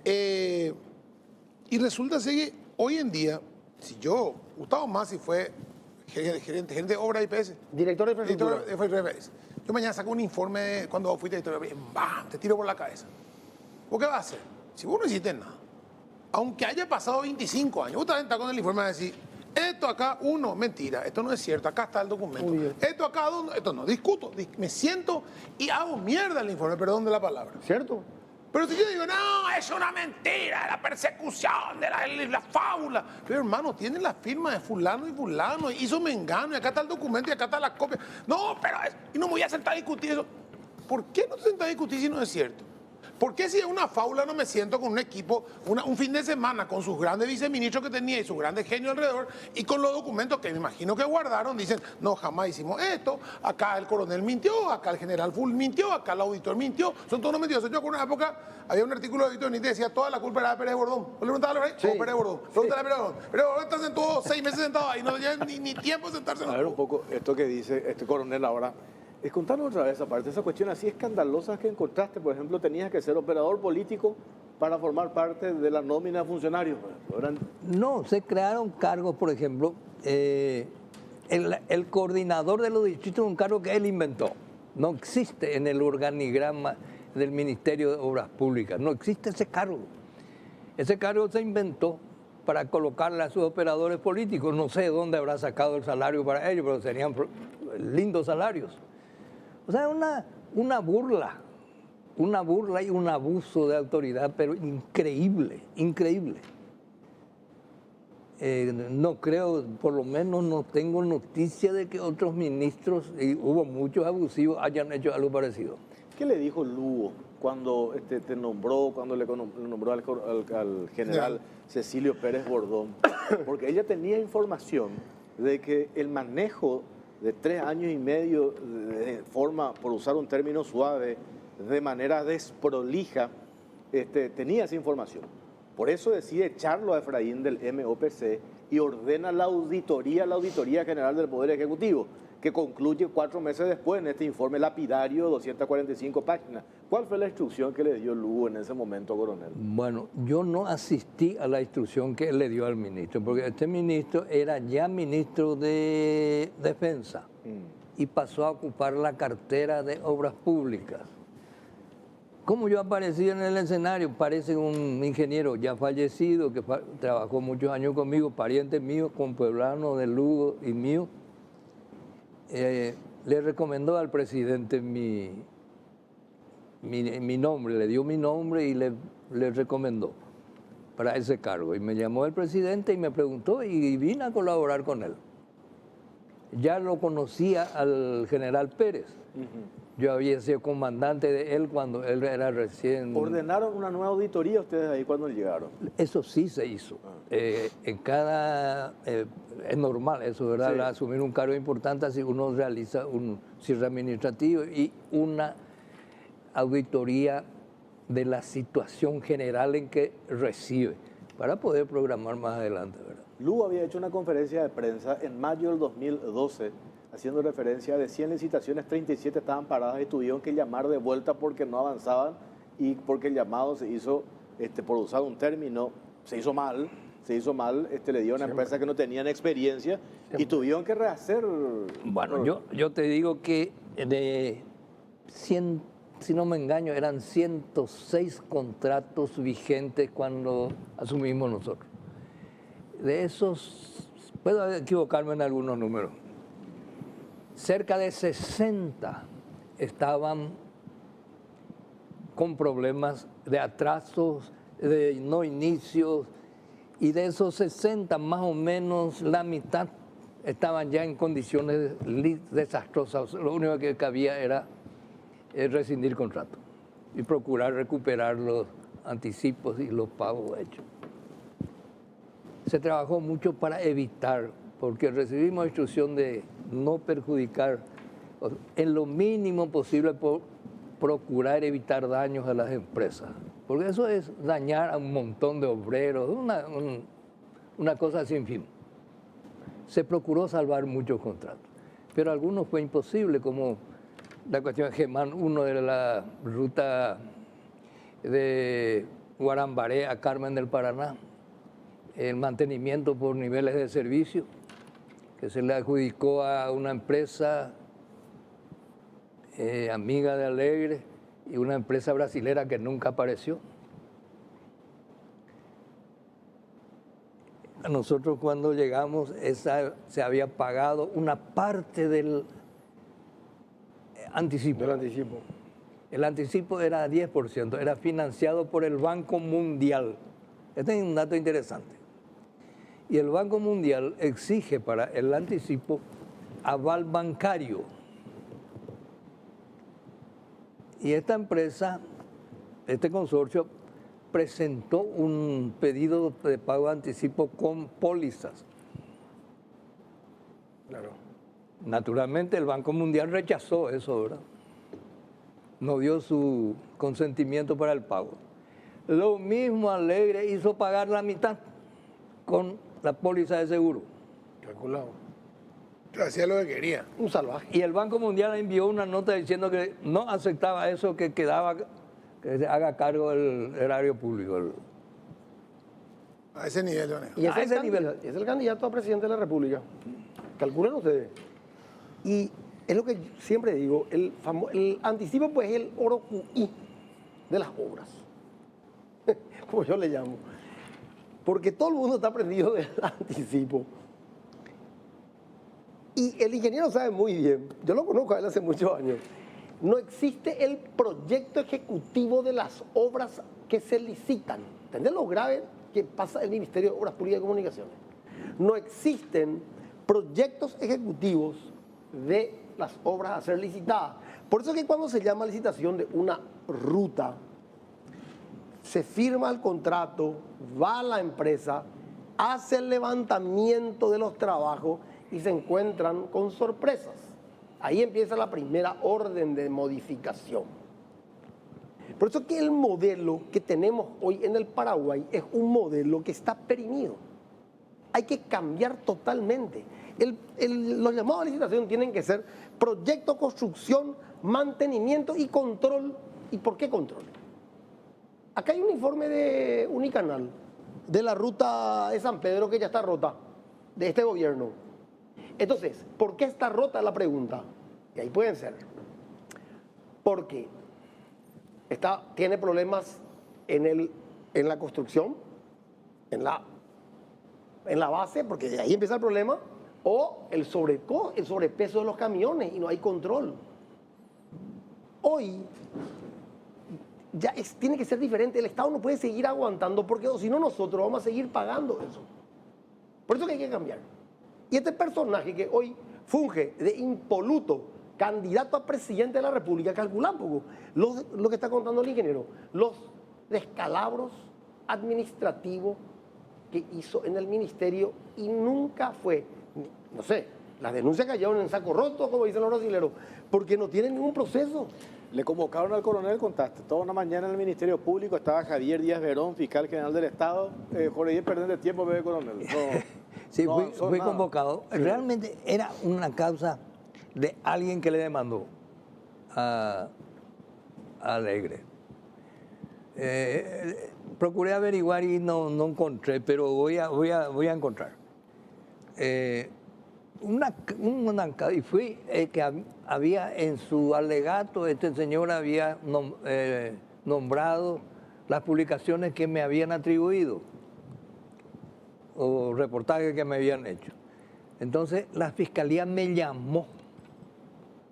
Y resulta ser que hoy en día, si yo, Gustavo Massi fue gerente de obra IPS. Director de infraestructura. Director de IPS. Yo mañana saco un informe cuando fuiste director de IPS, ¡bam! Te tiro por la cabeza. ¿Vos qué vas a hacer? Si vos no hiciste nada, aunque haya pasado 25 años, vos también estás con el informe a decir, esto acá, mentira, esto no es cierto, acá está el documento. Esto acá, esto no, discuto, me siento y hago mierda el informe, perdón de la palabra. ¿Cierto? Pero si yo digo, no, es una mentira, la persecución, de la fábula. Pero hermano, tienen la firma de fulano y fulano, hizo mengano, y acá está el documento y acá está la copia. No, pero y no me voy a sentar a discutir eso. ¿Por qué no te sentas a discutir si no es cierto? ¿Por qué si es una fábula no me siento con un equipo, un fin de semana, con sus grandes viceministros que tenía y sus grandes genios alrededor, y con los documentos que me imagino que guardaron, dicen, no, jamás hicimos esto, acá el coronel mintió, acá el general Full mintió, acá el auditor mintió, son todos mentirosos. Yo con una época había un artículo de auditor que decía, toda la culpa era de Pérez Bordón. ¿Le preguntaba a los reyes? Sí. Oh, Pérez Bordón. Pregúntale a Pérez Bordón. Pérez Bordón está sentado 6 meses sentado ahí, no lleva ni tiempo de sentarse. A ver un poco esto que dice este coronel ahora. Contanos otra vez aparte, esa cuestión así escandalosa que encontraste, por ejemplo, tenías que ser operador político para formar parte de la nómina de funcionarios. No, se crearon cargos, por ejemplo, el coordinador de los distritos es un cargo que él inventó. No existe en el organigrama del Ministerio de Obras Públicas, no existe ese cargo. Ese cargo se inventó para colocarle a sus operadores políticos. No sé dónde habrá sacado el salario para ellos, pero serían lindos salarios. O sea, una burla y un abuso de autoridad, pero increíble. No creo, por lo menos no tengo noticia de que otros ministros, y hubo muchos abusivos, hayan hecho algo parecido. ¿Qué le dijo Lugo cuando te nombró, cuando le nombró al general Cecilio Pérez Bordón? Porque ella tenía información de que el manejo de 3 años y medio de forma, por usar un término suave, de manera desprolija, tenía esa información. Por eso decide echarlo a Efraín del MOPC y ordena la Auditoría General del Poder Ejecutivo, que concluye 4 meses después en este informe lapidario de 245 páginas. ¿Cuál fue la instrucción que le dio Lugo en ese momento, coronel? Bueno, yo no asistí a la instrucción que él le dio al ministro, porque este ministro era ya ministro de Defensa y pasó a ocupar la cartera de Obras Públicas. Como yo aparecí en el escenario, parece un ingeniero ya fallecido que trabajó muchos años conmigo, pariente mío, compueblano de Lugo y mío. le recomendó al presidente mi nombre, le dio mi nombre y le recomendó para ese cargo. Y me llamó el presidente y me preguntó y vine a colaborar con él. Ya lo conocía al general Pérez. Yo había sido comandante de él cuando él era recién... ¿Ordenaron una nueva auditoría ustedes ahí cuando llegaron? Eso sí se hizo. En cada... es normal eso, ¿verdad? Sí. Asumir un cargo importante, así uno realiza un cierre administrativo y una auditoría de la situación general en que recibe, para poder programar más adelante, ¿verdad? Lugo había hecho una conferencia de prensa en mayo del 2012, haciendo referencia de 100 licitaciones, 37 estaban paradas y tuvieron que llamar de vuelta porque no avanzaban y porque el llamado se hizo, por usar un término, se hizo mal, le dio a una empresa que no tenían experiencia y tuvieron que rehacer. Bueno, yo te digo que de 100, si no me engaño, eran 106 contratos vigentes cuando asumimos nosotros. De esos, puedo equivocarme en algunos números, cerca de 60 estaban con problemas de atrasos, de no inicios, y de esos 60 más o menos la mitad estaban ya en condiciones desastrosas. Lo único que cabía era rescindir contrato y procurar recuperar los anticipos y los pagos hechos. Se trabajó mucho para evitar, porque recibimos instrucción de no perjudicar en lo mínimo posible por procurar evitar daños a las empresas, porque eso es dañar a un montón de obreros, una cosa sin fin. Se procuró salvar muchos contratos, pero algunos fue imposible, como la cuestión de Gemán 1 de la ruta de Guarambaré a Carmen del Paraná, el mantenimiento por niveles de servicio, que se le adjudicó a una empresa amiga de Alegre y una empresa brasilera que nunca apareció. Nosotros cuando llegamos se había pagado una parte del anticipo. Del anticipo. El anticipo era 10%, era financiado por el Banco Mundial. Este es un dato interesante. Y el Banco Mundial exige para el anticipo aval bancario. Y esta empresa, este consorcio, presentó un pedido de pago de anticipo con pólizas. Claro. Naturalmente el Banco Mundial rechazó eso, ¿verdad? No dio su consentimiento para el pago. Lo mismo Alegre hizo pagar la mitad con la póliza de seguro. Calculado. Hacía lo que quería. Un salvaje. Y el Banco Mundial envió una nota diciendo que no aceptaba eso, que quedaba, que se haga cargo el erario público. A ese nivel, Don Ejo. Y A ese nivel. Es el candidato a presidente de la República. Calculen ustedes. Y es lo que siempre digo, el anticipo pues es el oro QI de las obras, como yo le llamo. Porque todo el mundo está aprendido del anticipo. Y el ingeniero sabe muy bien, yo lo conozco a él hace muchos años, no existe el proyecto ejecutivo de las obras que se licitan. ¿Entendés lo grave que pasa el Ministerio de Obras Públicas y Comunicaciones? No existen proyectos ejecutivos de las obras a ser licitadas. Por eso es que cuando se llama licitación de una ruta, se firma el contrato, va a la empresa, hace el levantamiento de los trabajos y se encuentran con sorpresas. Ahí empieza la primera orden de modificación. Por eso que el modelo que tenemos hoy en el Paraguay es un modelo que está perimido. Hay que cambiar totalmente. Los llamados a licitación tienen que ser proyecto, construcción, mantenimiento y control. ¿Y por qué control? Acá hay un informe de Unicanal, de la ruta de San Pedro que ya está rota, de este gobierno. Entonces, ¿por qué está rota la pregunta? Y ahí pueden ser. Porque tiene problemas en la construcción, en la base, porque de ahí empieza el problema, o el sobrepeso de los camiones y no hay control. Hoy tiene que ser diferente. El Estado no puede seguir aguantando porque si no nosotros vamos a seguir pagando eso. Por eso que hay que cambiar. Y este personaje que hoy funge de impoluto candidato a presidente de la República, calcula un poco lo que está contando el ingeniero, los descalabros administrativos que hizo en el ministerio y nunca fue, no sé, las denuncias cayeron en saco roto, como dicen los brasileños, porque no tienen ningún proceso. Le convocaron al coronel, contaste. Toda una mañana en el Ministerio Público estaba Javier Díaz Verón, fiscal general del Estado. Jorge Díaz, perdiendo tiempo, bebé coronel. No, Sí, no fui nada. convocado. Realmente era una causa de alguien que le demandó a Alegre. Procuré averiguar y no encontré, pero voy a encontrar. Y fui que había en su alegato, este señor había nombrado las publicaciones que me habían atribuido o reportajes que me habían hecho. Entonces la fiscalía me llamó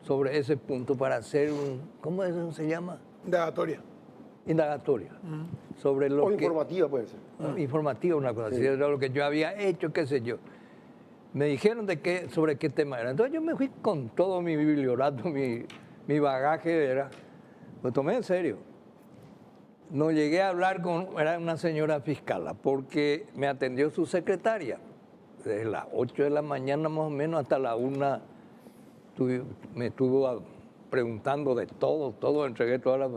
sobre ese punto para hacer ¿cómo eso se llama? Indagatoria. Sobre lo O que, informativa puede ser. informativa, una cosa así, era lo que yo había hecho, qué sé yo. Me dijeron sobre qué tema era. Entonces yo me fui con todo mi bibliorato, mi bagaje, lo tomé en serio. No llegué a hablar era una señora fiscala, porque me atendió su secretaria. Desde las 8 de la mañana más o menos hasta la 1 me estuvo preguntando de todo, entregué toda la...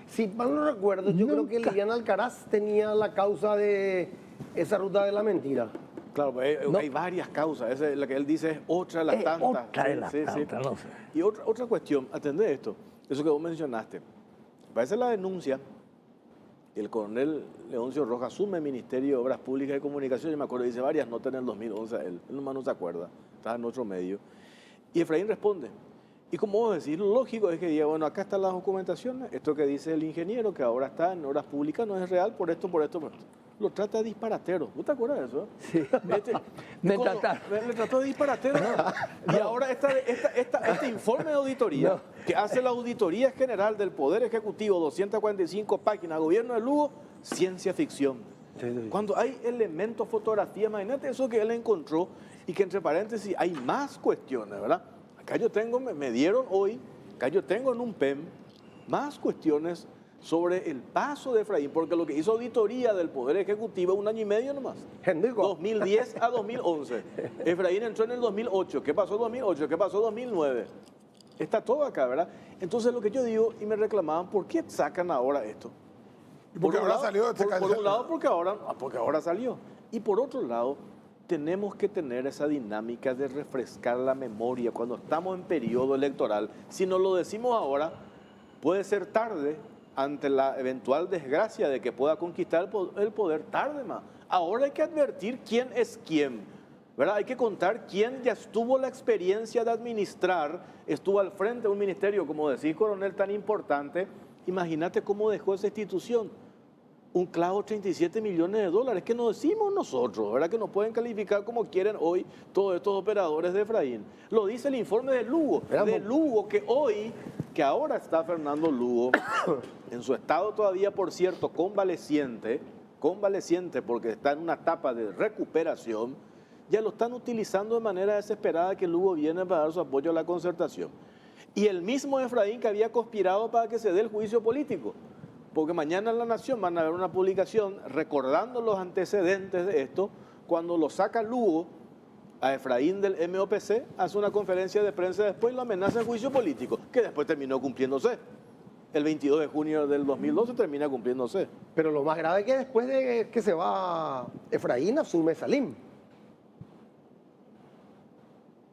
Si mal no recuerdo, yo creo que Liliana Alcaraz tenía la causa de esa ruta de la mentira. Claro, hay varias causas. Esa es la que él dice es otra de las tantas. Otra de las tantas, no sé. Y otra cuestión, atendé esto, eso que vos mencionaste. Parece la denuncia, el coronel Leoncio Rojas asume el Ministerio de Obras Públicas y Comunicación, yo me acuerdo, dice varias notas en el 2011 él nomás no se acuerda, estaba en otro medio. Y Efraín responde. Y como vos decís, lo lógico es que diga, bueno, acá están las documentaciones, esto que dice el ingeniero, que ahora está en Obras Públicas, no es real por esto. Lo trata de disparatero. ¿Vos te acuerdas de eso? Sí. Me trató de disparatero. Y ahora este informe de auditoría que hace la Auditoría General del Poder Ejecutivo, 245 páginas, Gobierno de Lugo, ciencia ficción. Cuando hay elementos, fotografías, imagínate eso que él encontró y que entre paréntesis hay más cuestiones, ¿verdad? Acá yo tengo, me dieron hoy, acá yo tengo en un PEM más cuestiones sobre el paso de Efraín, porque lo que hizo auditoría del Poder Ejecutivo 1 año y medio nomás. 2010 a 2011. Efraín entró en el 2008. ¿Qué pasó en 2008? ¿Qué pasó en 2009? Está todo acá, ¿verdad? Entonces lo que yo digo, y me reclamaban, ¿por qué sacan ahora esto? Porque ahora salió. Por un lado, porque ahora salió. Y por otro lado, tenemos que tener esa dinámica de refrescar la memoria cuando estamos en periodo electoral. Si no lo decimos ahora, puede ser tarde ante la eventual desgracia de que pueda conquistar el poder tarde más. Ahora hay que advertir quién es quién, ¿verdad? Hay que contar quién ya estuvo la experiencia de administrar, estuvo al frente de un ministerio, como decís, coronel, tan importante. Imagínate cómo dejó esa institución. Un clavo, 37 millones de dólares, que no decimos nosotros, ¿verdad? Que nos pueden calificar como quieren hoy todos estos operadores de Efraín. Lo dice el informe de Lugo, que ahora está Fernando Lugo, en su estado todavía, por cierto, convaleciente, porque está en una etapa de recuperación, ya lo están utilizando de manera desesperada, que Lugo viene para dar su apoyo a la concertación. Y el mismo Efraín que había conspirado para que se dé el juicio político. Porque mañana en La Nación van a ver una publicación recordando los antecedentes de esto, cuando lo saca Lugo a Efraín del MOPC, hace una conferencia de prensa después y lo amenaza en juicio político, que después terminó cumpliéndose. El 22 de junio del 2012 termina cumpliéndose. Pero lo más grave es que después de que se va Efraín, asume Salim.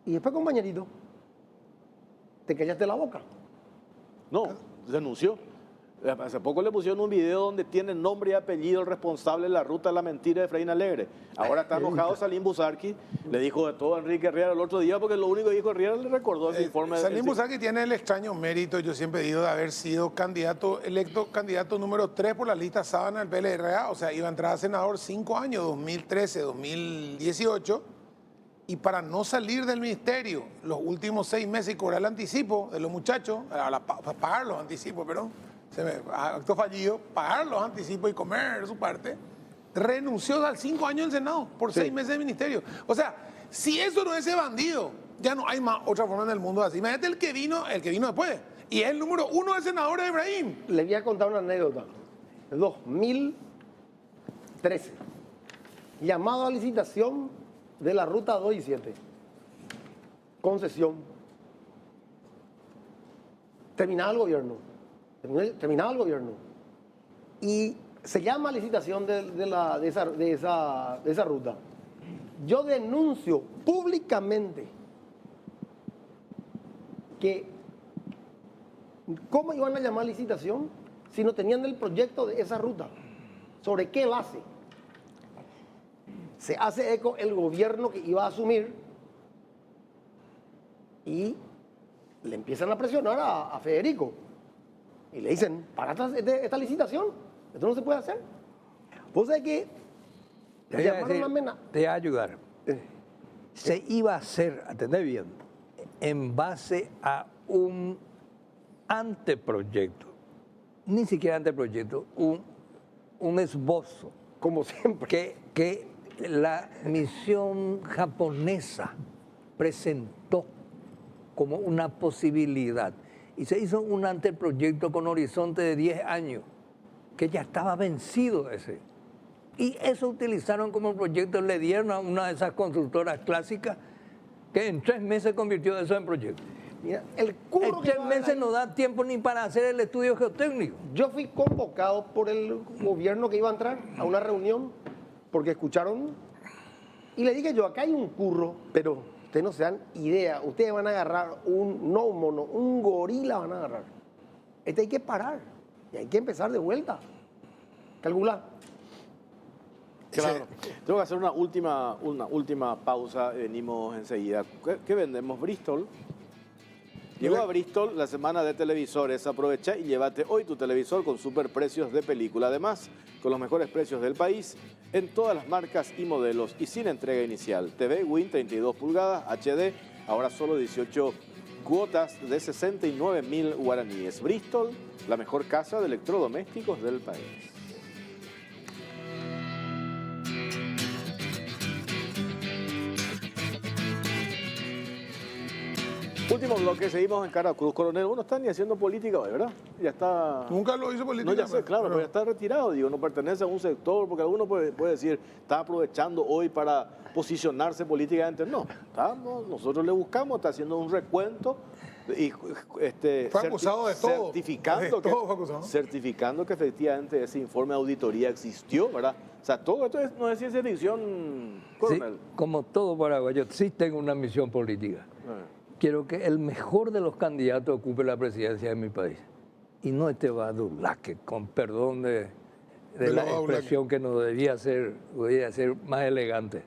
Y después, compañerito, te callaste la boca. No, denunció. Hace poco le pusieron un video donde tiene nombre y apellido el responsable de la ruta de la mentira de Efraín Alegre. Ahora está enojado Salim Busarqui, le dijo de todo a Enrique Herrera el otro día, porque lo único que dijo Herrera le recordó ese informe. Salim Busarqui tiene el extraño mérito, yo siempre digo, de haber sido electo candidato número 3 por la lista Sábana del PLRA, o sea, iba a entrar a senador 5 años, 2013, 2018, Y para no salir del ministerio los últimos 6 meses y cobrar el anticipo de los muchachos, pagar los anticipos, perdón, acto fallido, pagar los anticipos y comer su parte, renunció al 5 años del Senado por 6 meses de ministerio. O sea, si eso no es ese bandido, ya no hay más otra forma en el mundo así. Imagínate el que vino después. Y es el número 1 de senadores de Ibrahim. Le voy a contar una anécdota. 2013. Llamado a licitación de la ruta 2 y 7. Concesión. Terminaba el gobierno. Terminaba el gobierno. Y se llama licitación de esa ruta. Yo denuncio públicamente que ¿cómo iban a llamar licitación si no tenían el proyecto de esa ruta? ¿Sobre qué base? Se hace eco el gobierno que iba a asumir y le empiezan a presionar a Federico. Y le dicen, para esta licitación, esto no se puede hacer. Pues hay que te voy a ayudar. Se iba a hacer, atendé bien, en base a un anteproyecto, ni siquiera anteproyecto, un esbozo. Como siempre. Que la misión japonesa presentó como una posibilidad. Y se hizo un anteproyecto con horizonte de 10 años, que ya estaba vencido ese. Y eso utilizaron como proyecto, le dieron a una de esas consultoras clásicas, que en 3 meses convirtió eso en proyecto. Mira, el curro en 3 meses no da tiempo ni para hacer el estudio geotécnico. Yo fui convocado por el gobierno que iba a entrar a una reunión porque escucharon y le dije yo, acá hay un curro, pero ustedes no se dan idea, ustedes van a agarrar un mono, un gorila van a agarrar. Hay que parar y hay que empezar de vuelta. Calcula. Claro. Tengo que hacer una última pausa, venimos enseguida. ¿Qué vendemos? Bristol. Llegó a Bristol la semana de televisores. Aprovecha y llévate hoy tu televisor con super precios de película. Además, con los mejores precios del país en todas las marcas y modelos y sin entrega inicial. TV Win 32 pulgadas HD, ahora solo 18 cuotas de 69.000 guaraníes. Bristol, la mejor casa de electrodomésticos del país. Último bloque, seguimos en Cara Cruz. Coronel, uno está ni haciendo política hoy, ¿verdad? Ya está... Nunca lo hizo política. No, ya sé, claro, pero ya está retirado, digo, no pertenece a un sector, porque alguno puede decir, está aprovechando hoy para posicionarse políticamente. No, nosotros le buscamos, está haciendo un recuento y fue acusado de todo. Certificando que efectivamente ese informe de auditoría existió, ¿verdad? O sea, todo esto no es ciencia ficción, coronel. Sí, como todo paraguayo, sí tengo una misión política. Quiero que el mejor de los candidatos ocupe la presidencia de mi país. Y no este badulaque, con perdón de la expresión que no debía ser más elegante.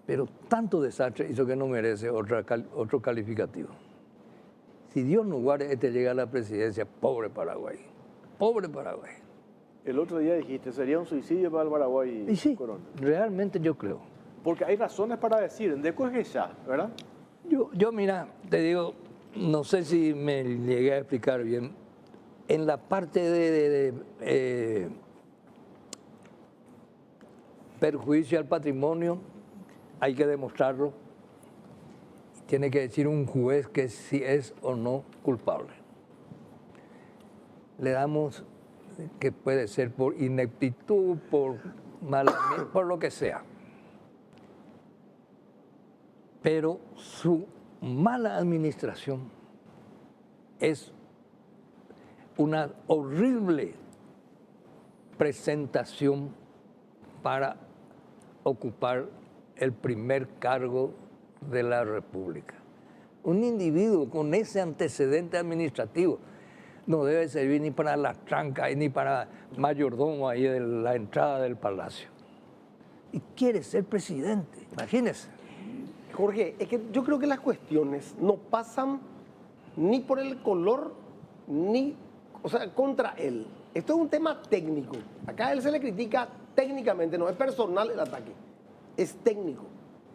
Pero tanto desastre hizo que no merece otro calificativo. Si Dios no guarde, llega a la presidencia, pobre Paraguay. Pobre Paraguay. El otro día dijiste, sería un suicidio para el Paraguay. Y sí, coronel. realmente yo creo. Porque hay razones para decir, en Deco es ya, ¿verdad? Yo, mira, te digo, no sé si me llegué a explicar bien. En la parte de perjuicio al patrimonio, hay que demostrarlo. Tiene que decir un juez que si es o no culpable. Le damos que puede ser por ineptitud, por lo que sea. Pero su mala administración es una horrible presentación para ocupar el primer cargo de la República. Un individuo con ese antecedente administrativo no debe servir ni para las trancas ni para mayordomo ahí de la entrada del palacio. Y quiere ser presidente, imagínese. Jorge, es que yo creo que las cuestiones no pasan ni por el color, contra él. Esto es un tema técnico. Acá a él se le critica técnicamente, no es personal el ataque, es técnico.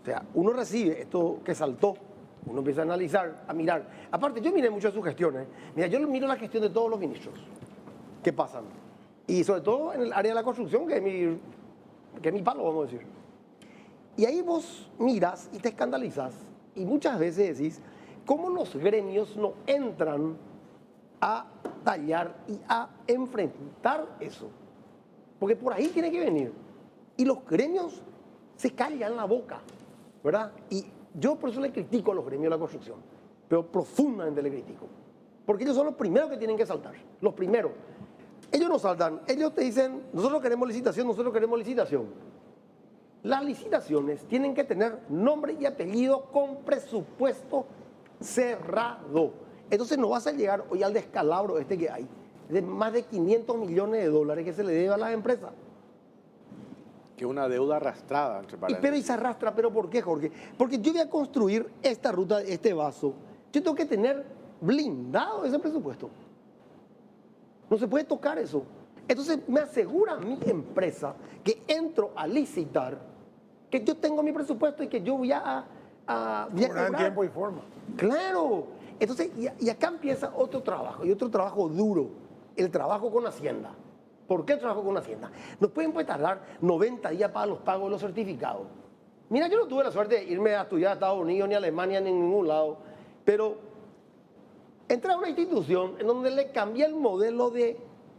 O sea, uno recibe esto que saltó, uno empieza a analizar, a mirar. Aparte, yo miré mucho sus gestiones. Mira, yo miro la gestión de todos los ministros que pasan. Y sobre todo en el área de la construcción, que es mi palo, vamos a decir. Y ahí vos miras y te escandalizas. Y muchas veces decís, ¿cómo los gremios no entran a tallar y a enfrentar eso? Porque por ahí tiene que venir. Y los gremios se callan la boca, ¿verdad? Y yo por eso le critico a los gremios de la construcción, pero profundamente le critico. Porque ellos son los primeros que tienen que saltar, los primeros. Ellos no saltan, ellos te dicen, nosotros queremos licitación, nosotros queremos licitación. Las licitaciones tienen que tener nombre y apellido con presupuesto cerrado. Entonces no vas a llegar hoy al descalabro este que hay, de más de 500 millones de dólares que se le debe a las empresas. Que una deuda arrastrada, entre paréntesis. Pero y se arrastra, ¿pero por qué, Jorge? Porque yo voy a construir esta ruta, este vaso. Yo tengo que tener blindado ese presupuesto. No se puede tocar eso. Entonces me asegura mi empresa que entro a licitar, que yo tengo mi presupuesto y que yo voy a Cobrar en tiempo y forma. Claro. Entonces, y acá empieza otro trabajo, y otro trabajo duro, el trabajo con Hacienda. ¿Por qué el trabajo con Hacienda? Nos pueden tardar 90 días para los pagos de los certificados. Mira, yo no tuve la suerte de irme a estudiar a Estados Unidos, ni a Alemania, ni en ningún lado, pero entré a una institución en donde le cambié el modelo de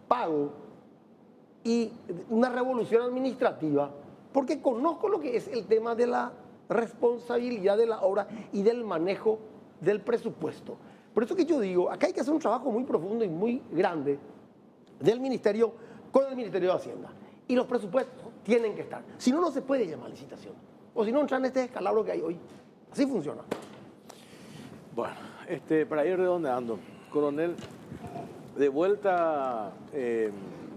pago y una revolución administrativa, porque conozco lo que es el tema de la responsabilidad de la obra y del manejo del presupuesto. Por eso que yo digo, acá hay que hacer un trabajo muy profundo y muy grande del Ministerio con el Ministerio de Hacienda. Y los presupuestos tienen que estar. Si no, no se puede llamar licitación. O si no, entran en este descalabro que hay hoy. Así funciona. Bueno, para ir redondeando, coronel, de vuelta,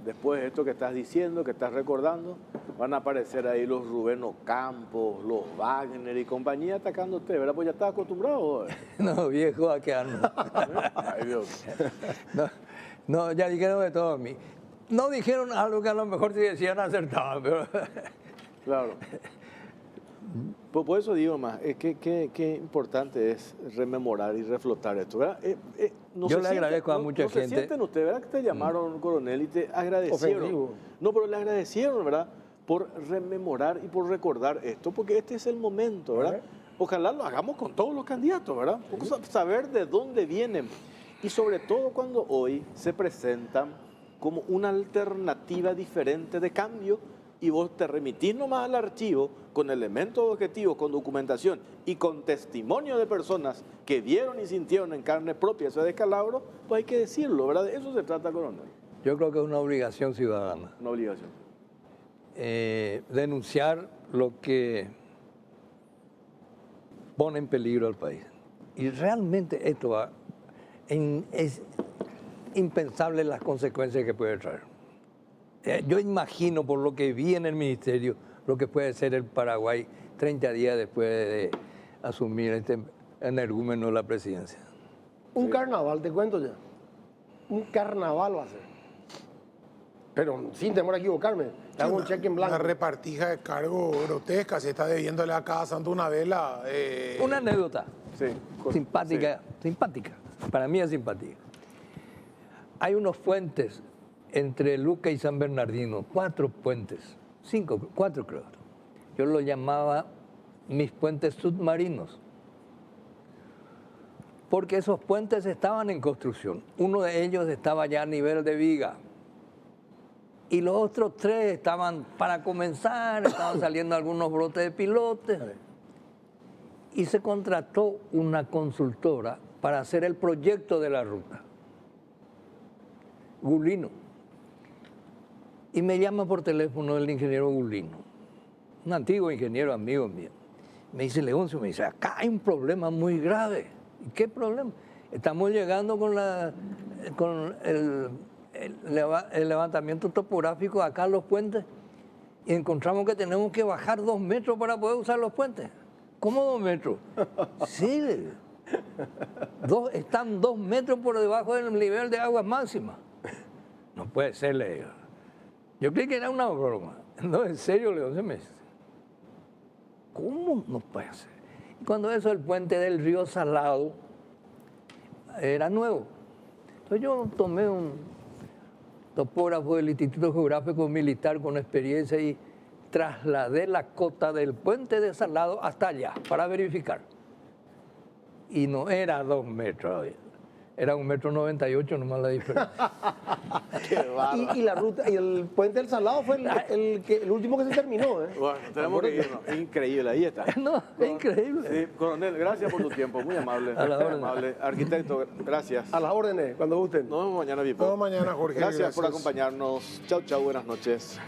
después de esto que estás diciendo, que estás recordando, van a aparecer ahí los Rubén Ocampos, los Wagner y compañía atacándote, ¿verdad? Pues ya estás acostumbrado. No, viejo, a quedarnos. Ay, Dios. No, ya dijeron de todo a mí. No dijeron algo que a lo mejor si decían acertaban, pero... Claro. Por eso digo más, qué importante es rememorar y reflotar esto, ¿verdad? Yo le agradezco a mucha gente. Se sienten ustedes, ¿verdad? Que te llamaron, coronel, y te agradecieron. Ofensivo. No, pero le agradecieron, ¿verdad? Por rememorar y por recordar esto, porque este es el momento, ¿verdad? Ojalá lo hagamos con todos los candidatos, ¿verdad? Saber de dónde vienen. Y sobre todo cuando hoy se presentan como una alternativa diferente de cambio y vos te remitís nomás al archivo con elementos objetivos, con documentación y con testimonio de personas que vieron y sintieron en carne propia ese descalabro, pues hay que decirlo, ¿verdad? De eso se trata, coronel. Yo creo que es una obligación ciudadana. Una obligación. Denunciar lo que pone en peligro al país. Y realmente esto es impensable las consecuencias que puede traer. Yo imagino, por lo que vi en el ministerio, lo que puede ser el Paraguay 30 días después de asumir este energúmeno de la presidencia. Un carnaval, te cuento ya. Un carnaval va a ser. Pero sin temor a equivocarme, te hago un cheque en blanco. Una repartija de cargo grotesca, se está debiéndole a cada santo una vela. Una anécdota Sí. simpática, simpática. Para mí es simpática. Hay unos puentes entre Luque y San Bernardino, 4 puentes, 4 creo. Yo los llamaba mis puentes submarinos, porque esos puentes estaban en construcción. Uno de ellos estaba ya a nivel de viga y los otros 3 estaban para comenzar, estaban saliendo algunos brotes de pilotes. Y se contrató una consultora para hacer el proyecto de la ruta, Gulino. Y me llama por teléfono el ingeniero Gulino, un antiguo ingeniero amigo mío. Me dice, Leoncio, me dice, acá hay un problema muy grave. ¿Y qué problema? Estamos llegando con el levantamiento topográfico acá a los puentes y encontramos que tenemos que bajar 2 metros para poder usar los puentes. ¿Cómo 2 metros? Sí, están 2 metros por debajo del nivel de agua máxima. No puede ser, le digo. Yo creí que era una broma. No, en serio, León, se me dice. ¿cómo no puede ser? Y cuando eso, el puente del río Salado era nuevo. Entonces yo tomé un topógrafo del Instituto Geográfico Militar con experiencia y trasladé la cota del puente de Salado hasta allá para verificar. Y no era 2 metros, era 1,98 m nomás la diferencia. Y la ruta, y el puente del Salado fue el último que se terminó, ¿eh? Bueno, tenemos que irnos. Increíble, ahí está. No, es increíble. Sí, coronel, gracias por tu tiempo, muy amable. A la orden. Amable. Arquitecto, gracias. A las órdenes, cuando gusten. Nos vemos mañana, Pipo. Nos vemos mañana, Jorge. Gracias por acompañarnos. Chau, chau, buenas noches.